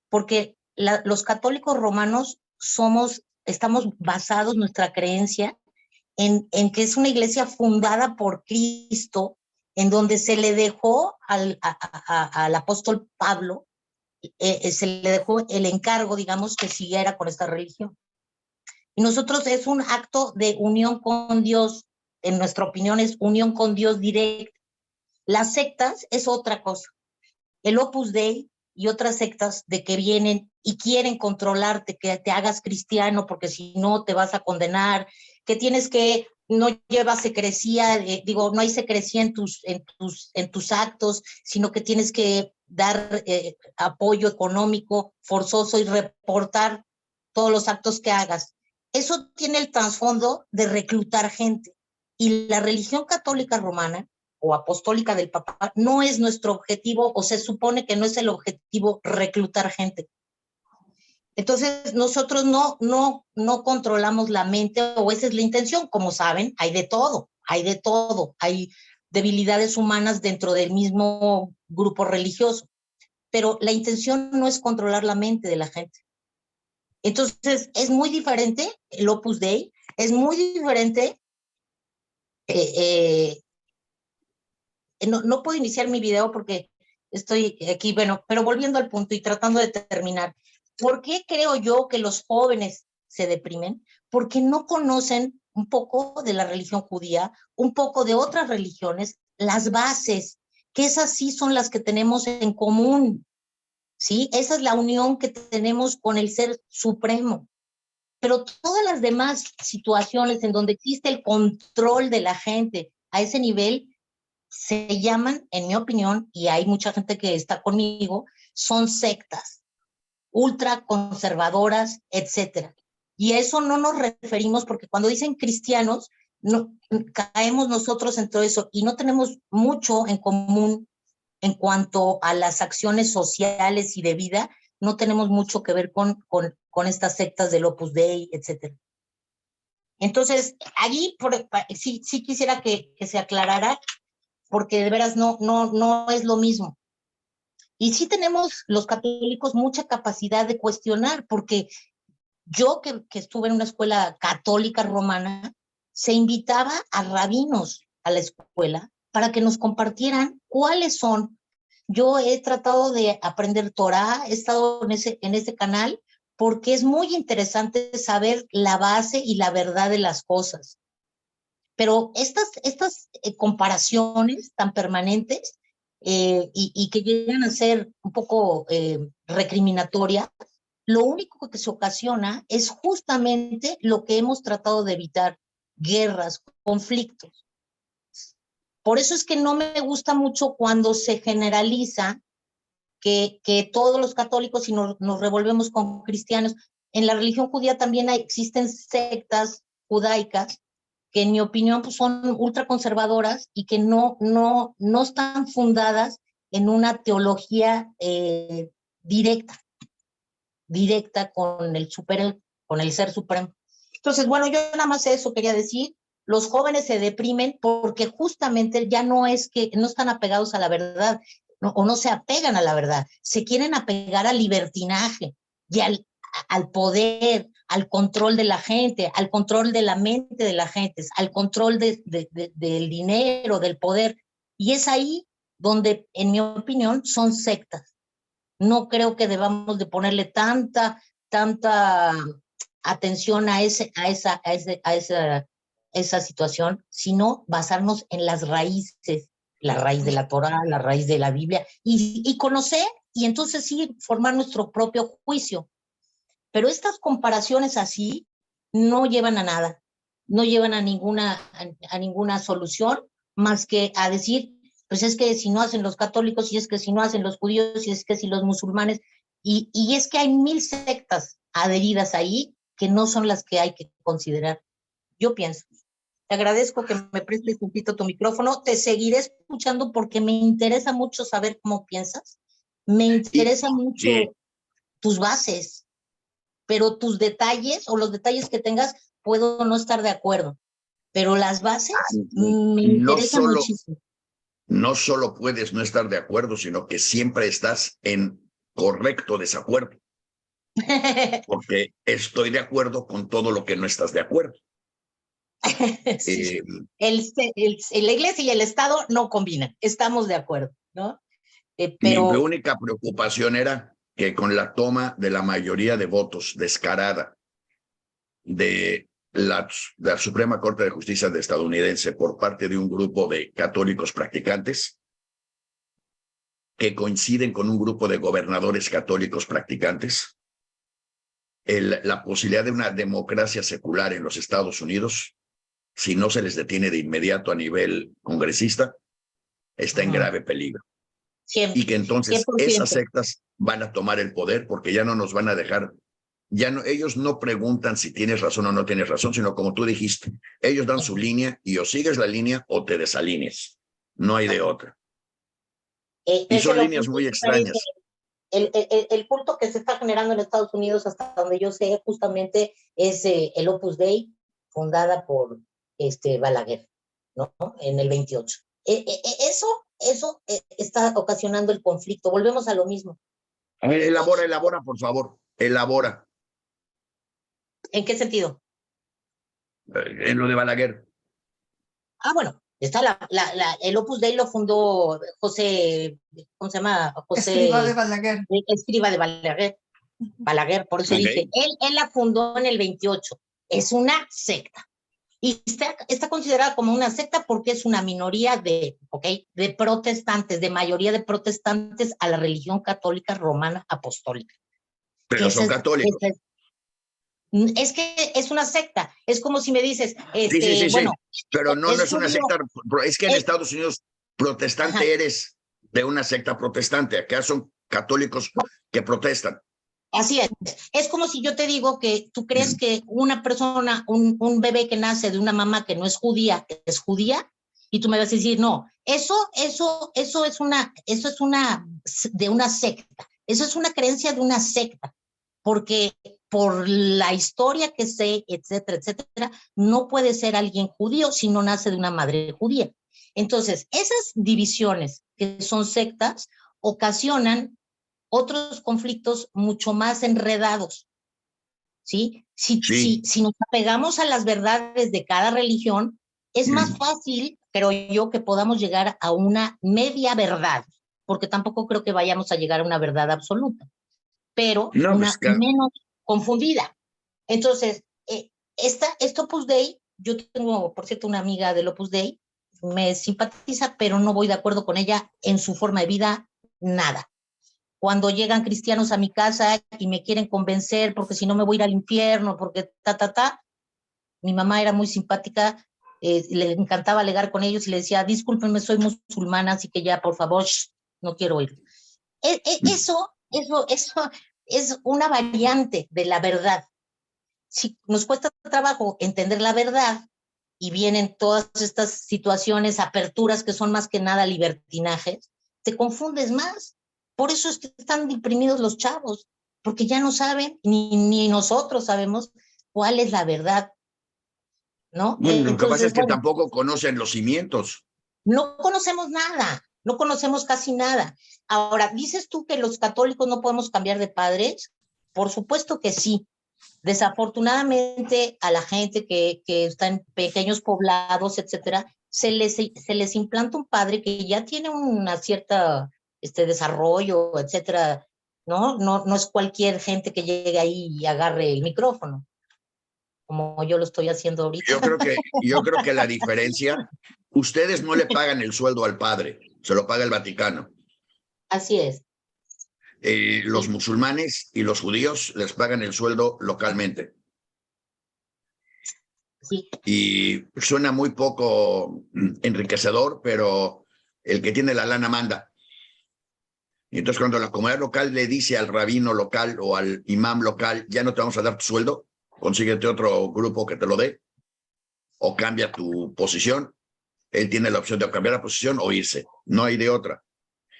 Porque los católicos romanos estamos basados nuestra creencia en que es una iglesia fundada por Cristo, en donde se le dejó al apóstol Pablo, se le dejó el encargo, digamos, que siguiera con esta religión. Y nosotros es un acto de unión con Dios, en nuestra opinión es unión con Dios directa. Las sectas es otra cosa. El Opus Dei y otras sectas de que vienen y quieren controlarte, que te hagas cristiano porque si no te vas a condenar, que tienes que, no llevas secrecía, no hay secrecía en tus actos, sino que tienes que dar apoyo económico forzoso y reportar todos los actos que hagas. Eso tiene el trasfondo de reclutar gente. Y la religión católica romana o apostólica del Papa no es nuestro objetivo, o se supone que no es el objetivo reclutar gente. Entonces nosotros no controlamos la mente, o esa es la intención. Como saben, hay de todo, hay debilidades humanas dentro del mismo grupo religioso, pero la intención no es controlar la mente de la gente. Entonces es muy diferente el Opus Dei, es muy diferente no puedo iniciar mi video porque estoy aquí, bueno, pero volviendo al punto y tratando de terminar. ¿Por qué creo yo que los jóvenes se deprimen? Porque no conocen un poco de la religión judía, un poco de otras religiones, las bases, que esas sí son las que tenemos en común, ¿sí? Esa es la unión que tenemos con el Ser Supremo. Pero todas las demás situaciones en donde existe el control de la gente a ese nivel, se llaman, en mi opinión, y hay mucha gente que está conmigo, son sectas, ultraconservadoras, etcétera. Y a eso no nos referimos porque cuando dicen cristianos, no, caemos nosotros en todo eso y no tenemos mucho en común en cuanto a las acciones sociales y de vida, no tenemos mucho que ver con estas sectas del Opus Dei, etcétera. Entonces, allí sí quisiera que se aclarara, porque de veras no es lo mismo. Y sí tenemos los católicos mucha capacidad de cuestionar, porque yo que estuve en una escuela católica romana, se invitaba a rabinos a la escuela para que nos compartieran cuáles son. Yo he tratado de aprender Torah, he estado en ese canal, porque es muy interesante saber la base y la verdad de las cosas. Pero estas comparaciones tan permanentes y que llegan a ser un poco recriminatorias, lo único que se ocasiona es justamente lo que hemos tratado de evitar: guerras, conflictos. Por eso es que no me gusta mucho cuando se generaliza que todos los católicos, y nos revolvemos con cristianos. En la religión judía también existen sectas judaicas que en mi opinión pues, son ultraconservadoras y que no están fundadas en una teología directa con el ser supremo. Entonces, bueno, yo nada más eso quería decir. Los jóvenes se deprimen porque justamente ya no es que no están apegados a la verdad, ¿no? O no se apegan a la verdad, se quieren apegar al libertinaje y al poder, al control de la gente, al control de la mente de la gente, al control del dinero, del poder. Y es ahí donde, en mi opinión, son sectas. No creo que debamos de ponerle tanta atención a esa situación, sino basarnos en las raíces, la raíz de la Torá, la raíz de la Biblia, y conocer, y entonces sí, formar nuestro propio juicio. Pero estas comparaciones así no llevan a nada, no llevan a ninguna solución, más que a decir, pues es que si no hacen los católicos, y es que si no hacen los judíos, y es que si los musulmanes, y es que hay 1000 sectas adheridas ahí que no son las que hay que considerar. Yo pienso. Te agradezco que me prestes un poquito tu micrófono. Te seguiré escuchando porque me interesa mucho saber cómo piensas. Me interesa mucho tus bases, pero tus detalles o los detalles que tengas, puedo no estar de acuerdo. Pero las bases me interesan muchísimo. No solo puedes no estar de acuerdo, sino que siempre estás en correcto desacuerdo. Porque estoy de acuerdo con todo lo que no estás de acuerdo. Sí. La iglesia y el Estado no combinan, estamos de acuerdo, ¿no? Pero mi única preocupación era que con la toma de la mayoría de votos descarada de la Suprema Corte de Justicia estadounidense por parte de un grupo de católicos practicantes, que coinciden con un grupo de gobernadores católicos practicantes, la posibilidad de una democracia secular en los Estados Unidos, si no se les detiene de inmediato a nivel congresista, está en grave peligro. 100%. Y que entonces 100%. esas sectas van a tomar el poder porque ya no nos van a dejar, ellos no preguntan si tienes razón o no tienes razón, sino como tú dijiste, ellos dan su línea y o sigues la línea o te desalineas. No hay de otra. Y son líneas muy extrañas. El culto que se está generando en Estados Unidos, hasta donde yo sé, justamente es el Opus Dei, fundada por Balaguer, ¿no? En el 28. Eso está ocasionando el conflicto. Volvemos a lo mismo. A ver, elabora, por favor. Elabora. ¿En qué sentido? En lo de Balaguer. Bueno, está el Opus Dei lo fundó José, ¿cómo se llama? Escrivá de Balaguer. Escrivá de Balaguer, por eso dije, él la fundó en el 28. Es una secta. Y está considerada como una secta porque es una minoría de protestantes, de mayoría de protestantes a la religión católica romana apostólica. Pero son católicos. Es que es una secta. Es como si me dices, sí. bueno. Pero no es una secta. Es que en Estados Unidos protestante eres de una secta protestante. Acá son católicos que protestan. Así es. Es como si yo te digo que tú crees que una persona, un bebé que nace de una mamá que no es judía, es judía, y tú me vas a decir, no, eso es de una secta. Eso es una creencia de una secta, porque por la historia que sé, etcétera, etcétera, no puede ser alguien judío si no nace de una madre judía. Entonces, esas divisiones que son sectas ocasionan otros conflictos mucho más enredados, ¿sí? Si nos apegamos a las verdades de cada religión, es más fácil, creo yo, que podamos llegar a una media verdad, porque tampoco creo que vayamos a llegar a una verdad absoluta, pero una menos confundida. Entonces, esto Opus Dei, yo tengo, por cierto, una amiga del Opus Dei, me simpatiza, pero no voy de acuerdo con ella en su forma de vida, nada. Cuando llegan cristianos a mi casa y me quieren convencer porque si no me voy a ir al infierno, porque mi mamá era muy simpática, le encantaba alegar con ellos y le decía, discúlpenme, soy musulmana, así que ya, por favor, no quiero oír. Eso es una variante de la verdad. Si nos cuesta trabajo entender la verdad y vienen todas estas situaciones, aperturas que son más que nada libertinajes, te confundes más. Por eso es que están deprimidos los chavos, porque ya no saben, ni nosotros sabemos cuál es la verdad, ¿no? Bueno, lo que pasa Entonces, es que bueno, tampoco conocen los cimientos. no conocemos nada, no conocemos casi nada. Ahora, ¿dices tú que los católicos no podemos cambiar de padres? Por supuesto que sí. Desafortunadamente, a la gente que está en pequeños poblados, etcétera, se les implanta un padre que ya tiene una cierta desarrollo, etcétera. No es cualquier gente que llegue ahí y agarre el micrófono, como yo lo estoy haciendo ahorita. Yo creo que la diferencia, ustedes no le pagan el sueldo al padre, se lo paga el Vaticano. Así es. Los Sí, musulmanes y los judíos les pagan el sueldo localmente. sí. Y suena muy poco enriquecedor, pero el que tiene la lana manda. Y entonces cuando la comunidad local le dice al rabino local o al imam local, ya no te vamos a dar tu sueldo, consíguete otro grupo que te lo dé, o cambia tu posición, él tiene la opción de cambiar la posición o irse. No hay de otra.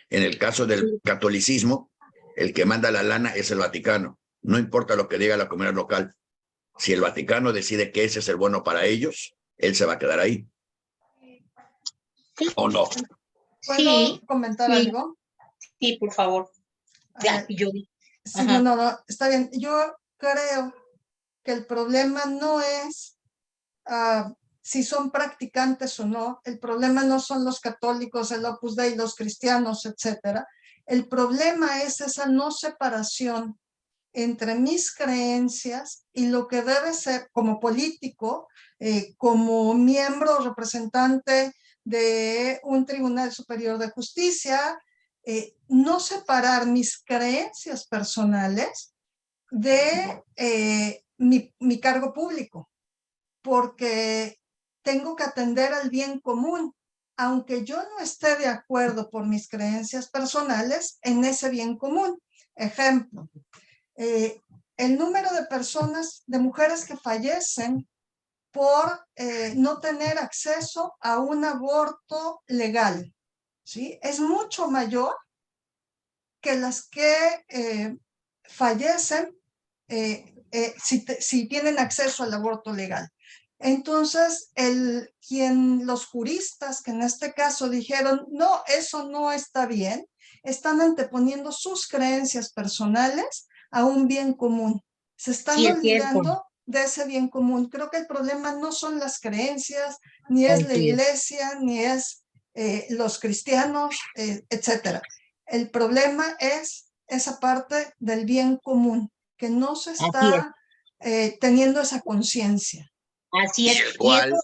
En el caso del catolicismo, el que manda la lana es el Vaticano. No importa lo que diga la comunidad local. Si el Vaticano decide que ese es el bueno para ellos, él se va a quedar ahí. ¿O no? ¿Puedo Sí, comentar sí, algo? sí, por favor. A Ya, ver, yo. sí, Ajá. no, está bien. Yo creo que el problema no es si son practicantes o no. El problema no son los católicos, el Opus Dei, los cristianos, etcétera. El problema es esa no separación entre mis creencias y lo que debe ser como político, como miembro o representante de un tribunal superior de justicia, no separar mis creencias personales de mi cargo público, porque tengo que atender al bien común, aunque yo no esté de acuerdo por mis creencias personales en ese bien común. Ejemplo, el número de personas, de mujeres que fallecen por no tener acceso a un aborto legal, ¿sí? Es mucho mayor que las que fallecen si tienen acceso al aborto legal. Entonces, los juristas que en este caso dijeron, no, eso no está bien, están anteponiendo sus creencias personales a un bien común. Se están Sí, es cierto. olvidando de ese bien común. Creo que el problema no son las creencias, ni es la Así es. iglesia, ni es los cristianos, etcétera. El problema es esa parte del bien común, que no se Así es. está teniendo esa conciencia. Así Y es. el Y cual,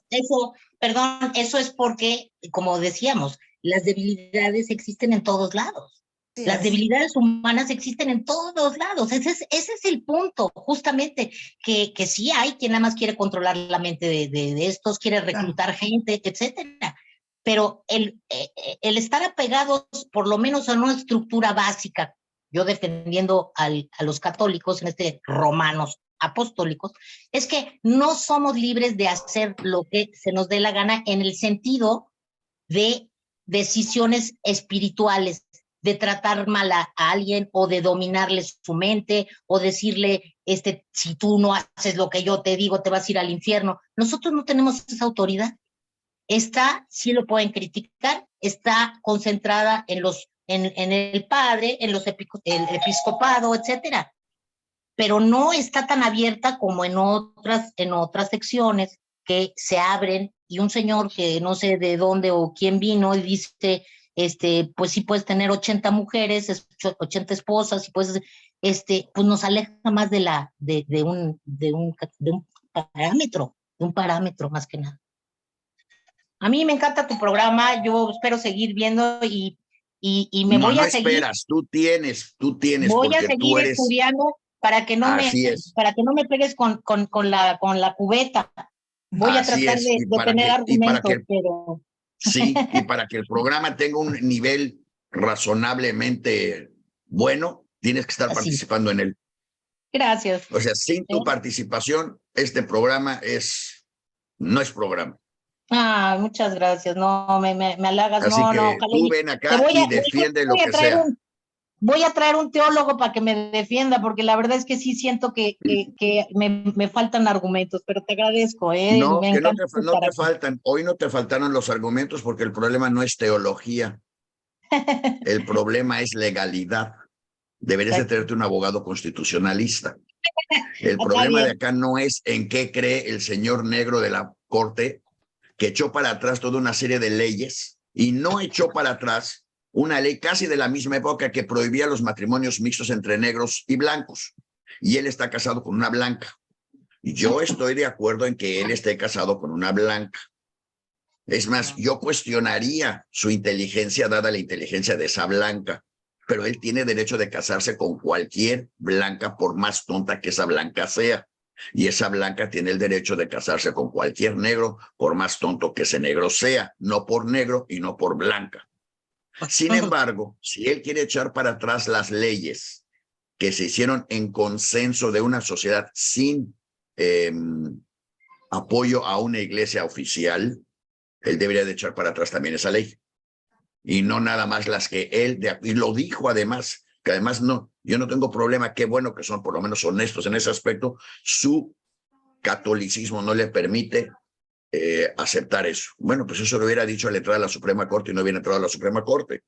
perdón, eso es porque, como decíamos, las debilidades existen en todos lados. Sí Las es. debilidades humanas existen en todos lados. Ese es el punto, justamente, que sí hay quien nada más quiere controlar la mente de estos, quiere Claro. reclutar gente, etcétera. Pero el estar apegados, por lo menos, a una estructura básica, yo defendiendo a los católicos, en romanos apostólicos, es que no somos libres de hacer lo que se nos dé la gana en el sentido de decisiones espirituales, de tratar mal a alguien o de dominarle su mente o decirle, si tú no haces lo que yo te digo, te vas a ir al infierno. Nosotros no tenemos esa autoridad. Sí lo pueden criticar, está concentrada en el padre, en el episcopado, etcétera, pero no está tan abierta como en otras secciones que se abren y un señor que no sé de dónde o quién vino y dice, pues sí puedes tener 80 mujeres, 80 esposas y pues nos aleja más de un parámetro más que nada. A mí me encanta tu programa, yo espero seguir viendo y me no, voy no a seguir esperas, tú tienes, Voy a porque tú seguir eres, estudiando así es, para que no me pegues con la cubeta. Voy a así tratar es, de tener y para argumentos, que, pero sí, y para que el programa tenga un nivel razonablemente bueno, tienes que estar así. participando en él. Gracias. O sea, sin ¿Eh? tu participación, este programa no es programa. Muchas gracias. No, me halagas. Así No, que ojalá. tú ven acá y defiende lo que sea. Voy a traer un teólogo para que me defienda, porque la verdad es que sí siento que me faltan argumentos, pero te agradezco, No, me que encanta no estar te aquí. faltan. Hoy no te faltaron los argumentos porque el problema no es teología. El problema es legalidad. Deberías de tenerte un abogado constitucionalista. El Está problema de bien. acá no es en qué cree el señor negro de la corte, que echó para atrás toda una serie de leyes y no echó para atrás una ley casi de la misma época que prohibía los matrimonios mixtos entre negros y blancos. Y él está casado con una blanca. Y yo estoy de acuerdo en que él esté casado con una blanca. Es más, yo cuestionaría su inteligencia dada la inteligencia de esa blanca, pero él tiene derecho de casarse con cualquier blanca por más tonta que esa blanca sea. Y esa blanca tiene el derecho de casarse con cualquier negro por más tonto que ese negro sea, no por negro y no por blanca. Sin embargo, si él quiere echar para atrás las leyes que se hicieron en consenso de una sociedad sin apoyo a una iglesia oficial, él debería de echar para atrás también esa ley. Y no nada más las que él, y lo dijo además, que además no, yo no tengo problema, qué bueno que son por lo menos honestos en ese aspecto, su catolicismo no le permite aceptar eso. Bueno, pues eso lo hubiera dicho al entrar a la Suprema Corte y no hubiera entrado a la Suprema Corte.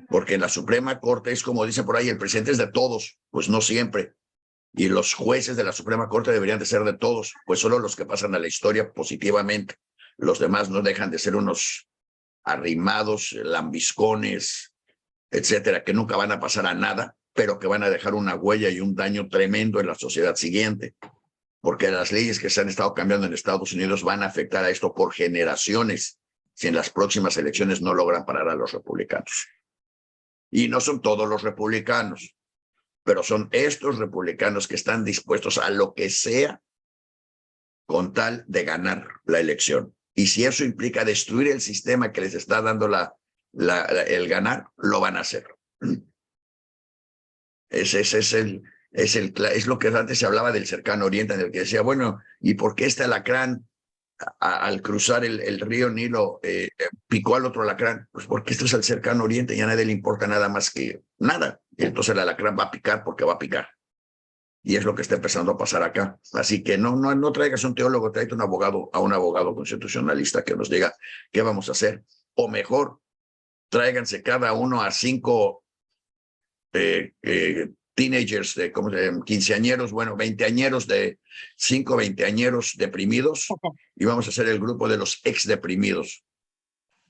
Porque en la Suprema Corte es como dicen por ahí, el presidente es de todos, pues no siempre. Y los jueces de la Suprema Corte deberían de ser de todos, pues solo los que pasan a la historia positivamente. Los demás no dejan de ser unos arrimados, lambiscones, etcétera, que nunca van a pasar a nada, pero que van a dejar una huella y un daño tremendo en la sociedad siguiente. Porque las leyes que se han estado cambiando en Estados Unidos van a afectar a esto por generaciones si en las próximas elecciones no logran parar a los republicanos. Y no son todos los republicanos, pero son estos republicanos que están dispuestos a lo que sea con tal de ganar la elección. Y si eso implica destruir el sistema que les está dando el ganar, lo van a hacer. Es lo que antes se hablaba del cercano oriente, en el que decía, bueno, ¿y por qué este alacrán al cruzar el río Nilo picó al otro alacrán? Pues porque esto es el cercano oriente y a nadie le importa nada más que nada. Y entonces el alacrán va a picar porque va a picar. Y es lo que está empezando a pasar acá. Así que no traigas un teólogo, tráete a un abogado constitucionalista que nos diga qué vamos a hacer. O mejor, tráiganse cada uno a 5 teenagers, quinceañeros, bueno, veinteañeros de 5 veinteañeros deprimidos y vamos a hacer el grupo de los ex deprimidos.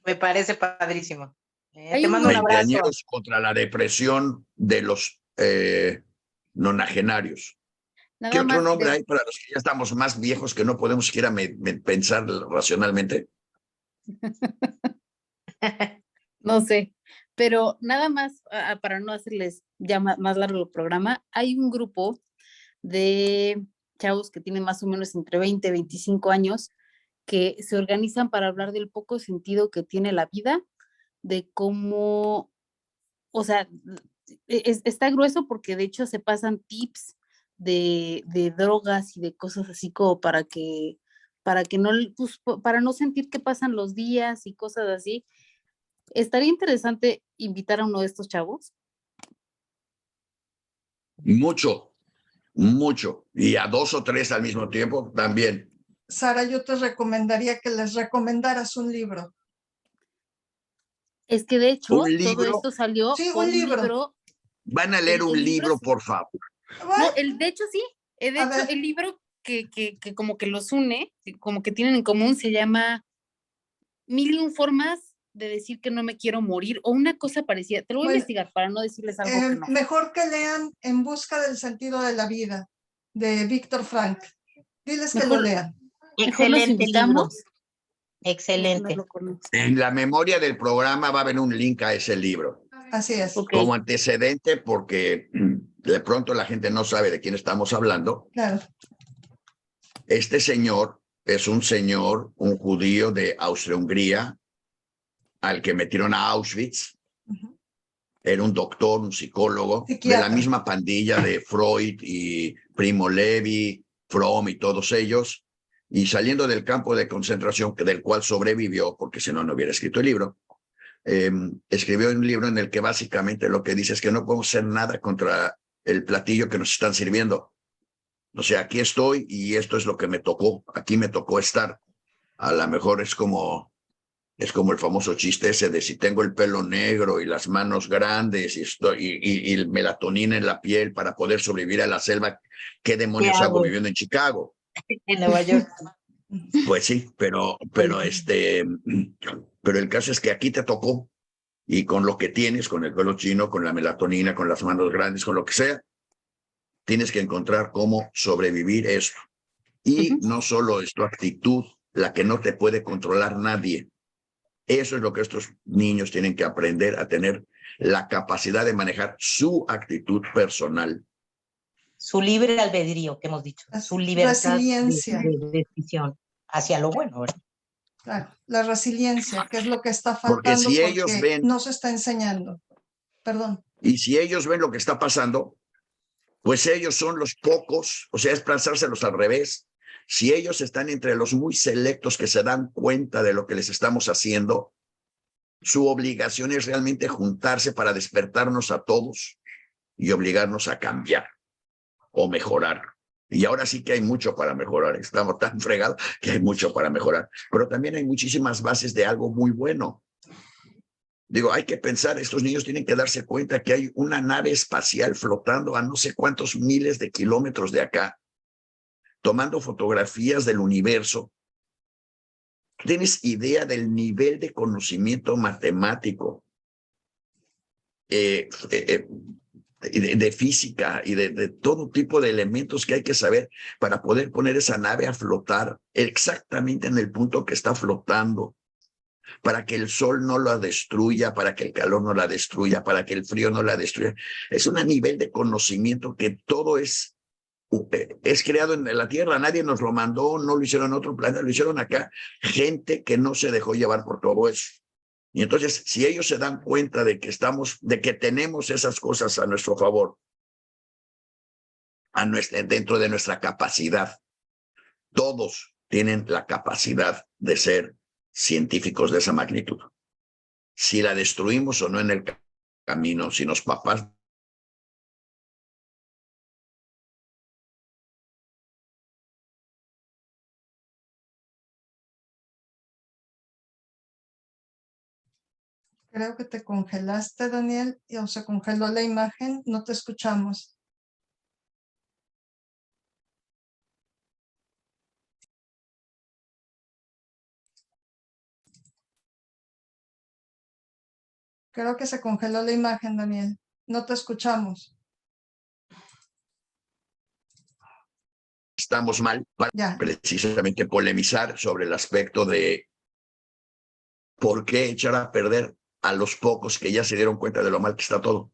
Me parece padrísimo. Hay Te mando un abrazo. Veinteañeros contra la depresión de los nonagenarios. ¿Qué otro nombre hay para los que ya estamos más viejos que no podemos siquiera pensar racionalmente? No sé, pero nada más para no hacerles ya más largo el programa, hay un grupo de chavos que tienen más o menos entre 20 y 25 años que se organizan para hablar del poco sentido que tiene la vida, de cómo, o sea, está grueso porque de hecho se pasan tips de drogas y de cosas así como para que no, pues, para no sentir que pasan los días y cosas así. Estaría interesante invitar a uno de estos chavos. Mucho. Y a 2 o 3 al mismo tiempo también. Sara, yo te recomendaría que les recomendaras un libro. Es que de hecho, ¿Un libro? todo esto salió Sí, por un libro. Van a leer un libro, por favor. No, de hecho sí. De hecho, ver. el libro que como que los une, como que tienen en común, se llama 1001 formas de decir que no me quiero morir, o una cosa parecida. Te lo voy a investigar para no decirles algo que no. Mejor que lean En busca del sentido de la vida, de Víctor Frank. Diles que lo lean. Mejor los invitamos. Excelente. En la memoria del programa va a haber un link a ese libro. Así es. Okay. Como antecedente, porque de pronto la gente no sabe de quién estamos hablando. Claro. Este señor es un judío de Austria-Hungría, al que metieron a Auschwitz. Era un doctor, un psicólogo, de la misma pandilla de Freud y Primo Levi, Fromm y todos ellos. y saliendo del campo de concentración, del cual sobrevivió, porque si no, no hubiera escrito el libro, escribió un libro en el que básicamente lo que dice es que no podemos hacer nada contra el platillo que nos están sirviendo. O sea, aquí estoy y esto es lo que me tocó, aquí me tocó estar. A lo mejor es como el famoso chiste ese de si tengo el pelo negro y las manos grandes y melatonina en la piel para poder sobrevivir a la selva, ¿qué demonios hago viviendo en Chicago? En Nueva York. Pues sí, pero el caso es que aquí te tocó y con lo que tienes, con el pelo chino, con la melatonina, con las manos grandes, con lo que sea, tienes que encontrar cómo sobrevivir esto. Y no solo es tu actitud la que no te puede controlar nadie. Eso es lo que estos niños tienen que aprender a tener la capacidad de manejar su actitud personal. Su libre albedrío, que hemos dicho, su libertad de decisión hacia lo bueno, ¿verdad? Claro, la resiliencia, que es lo que está faltando Porque si ellos ven, no se está enseñando. Perdón. Y si ellos ven lo que está pasando, pues ellos son los pocos, o sea, es pasárselos al revés. Si ellos están entre los muy selectos que se dan cuenta de lo que les estamos haciendo, su obligación es realmente juntarse para despertarnos a todos y obligarnos a cambiar o mejorar. Y ahora sí que hay mucho para mejorar. Estamos tan fregados que hay mucho para mejorar. Pero también hay muchísimas bases de algo muy bueno. Digo, hay que pensar, estos niños tienen que darse cuenta que hay una nave espacial flotando a no sé cuántos miles de kilómetros de acá, tomando fotografías del universo. ¿Tienes idea del nivel de conocimiento matemático, de física y de todo tipo de elementos que hay que saber para poder poner esa nave a flotar exactamente en el punto que está flotando? Para que el sol no la destruya, para que el calor no la destruya, para que el frío no la destruya. Es un nivel de conocimiento que todo es creado en la Tierra. Nadie nos lo mandó, no lo hicieron en otro planeta, lo hicieron acá. Gente que no se dejó llevar por todo eso. Y entonces, si ellos se dan cuenta de que tenemos esas cosas a nuestro favor, dentro de nuestra capacidad, todos tienen la capacidad de ser científicos de esa magnitud. Si la destruimos o no en el camino, si los papás Creo que te congelaste, Daniel, o se congeló la imagen, no te escuchamos. Creo que se congeló la imagen, Daniel. No te escuchamos. estamos mal para precisamente polemizar sobre el aspecto de por qué echar a perder a los pocos que ya se dieron cuenta de lo mal que está todo.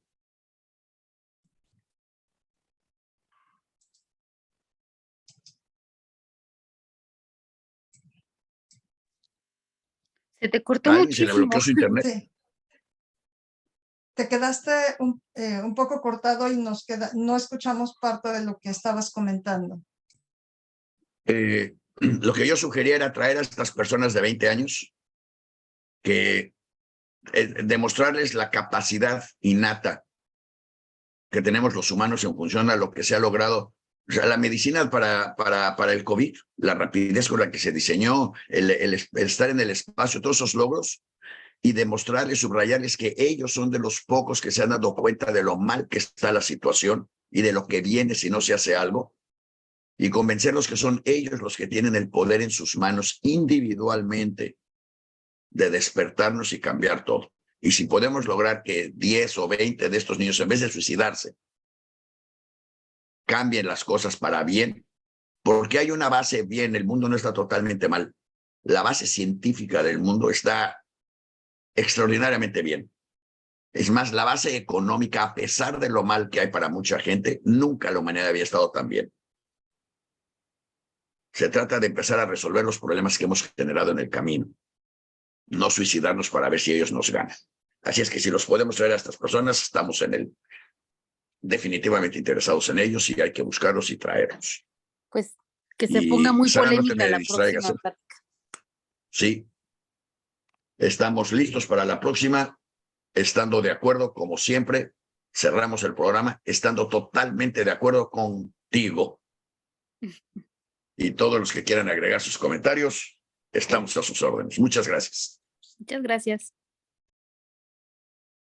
Se te cortó Se le muchísimo. bloqueó su internet. Sí. Te quedaste un poco cortado y no escuchamos parte de lo que estabas comentando. Lo que yo sugería era traer a estas personas de 20 años que demostrarles la capacidad innata que tenemos los humanos en función a lo que se ha logrado. O sea, la medicina para el COVID, la rapidez con la que se diseñó, el estar en el espacio, todos esos logros, y demostrarles, subrayarles que ellos son de los pocos que se han dado cuenta de lo mal que está la situación y de lo que viene si no se hace algo, y convencerlos que son ellos los que tienen el poder en sus manos individualmente de despertarnos y cambiar todo. Y si podemos lograr que 10 o 20 de estos niños, en vez de suicidarse, cambien las cosas para bien, porque hay una base bien, el mundo no está totalmente mal. La base científica del mundo está extraordinariamente bien. Es más, la base económica, a pesar de lo mal que hay para mucha gente, nunca la humanidad había estado tan bien. Se trata de empezar a resolver los problemas que hemos generado en el camino, no suicidarnos para ver si ellos nos ganan. Así es que si los podemos traer a estas personas, estamos definitivamente interesados en ellos y hay que buscarlos y traerlos. Pues Que se Y, ponga muy Sara, no te polémica me la distraigas, próxima plática. Sí. Estamos listos para la próxima, estando de acuerdo, como siempre. Cerramos el programa estando totalmente de acuerdo contigo. Y todos los que quieran agregar sus comentarios, estamos a sus órdenes. Muchas gracias. Muchas gracias.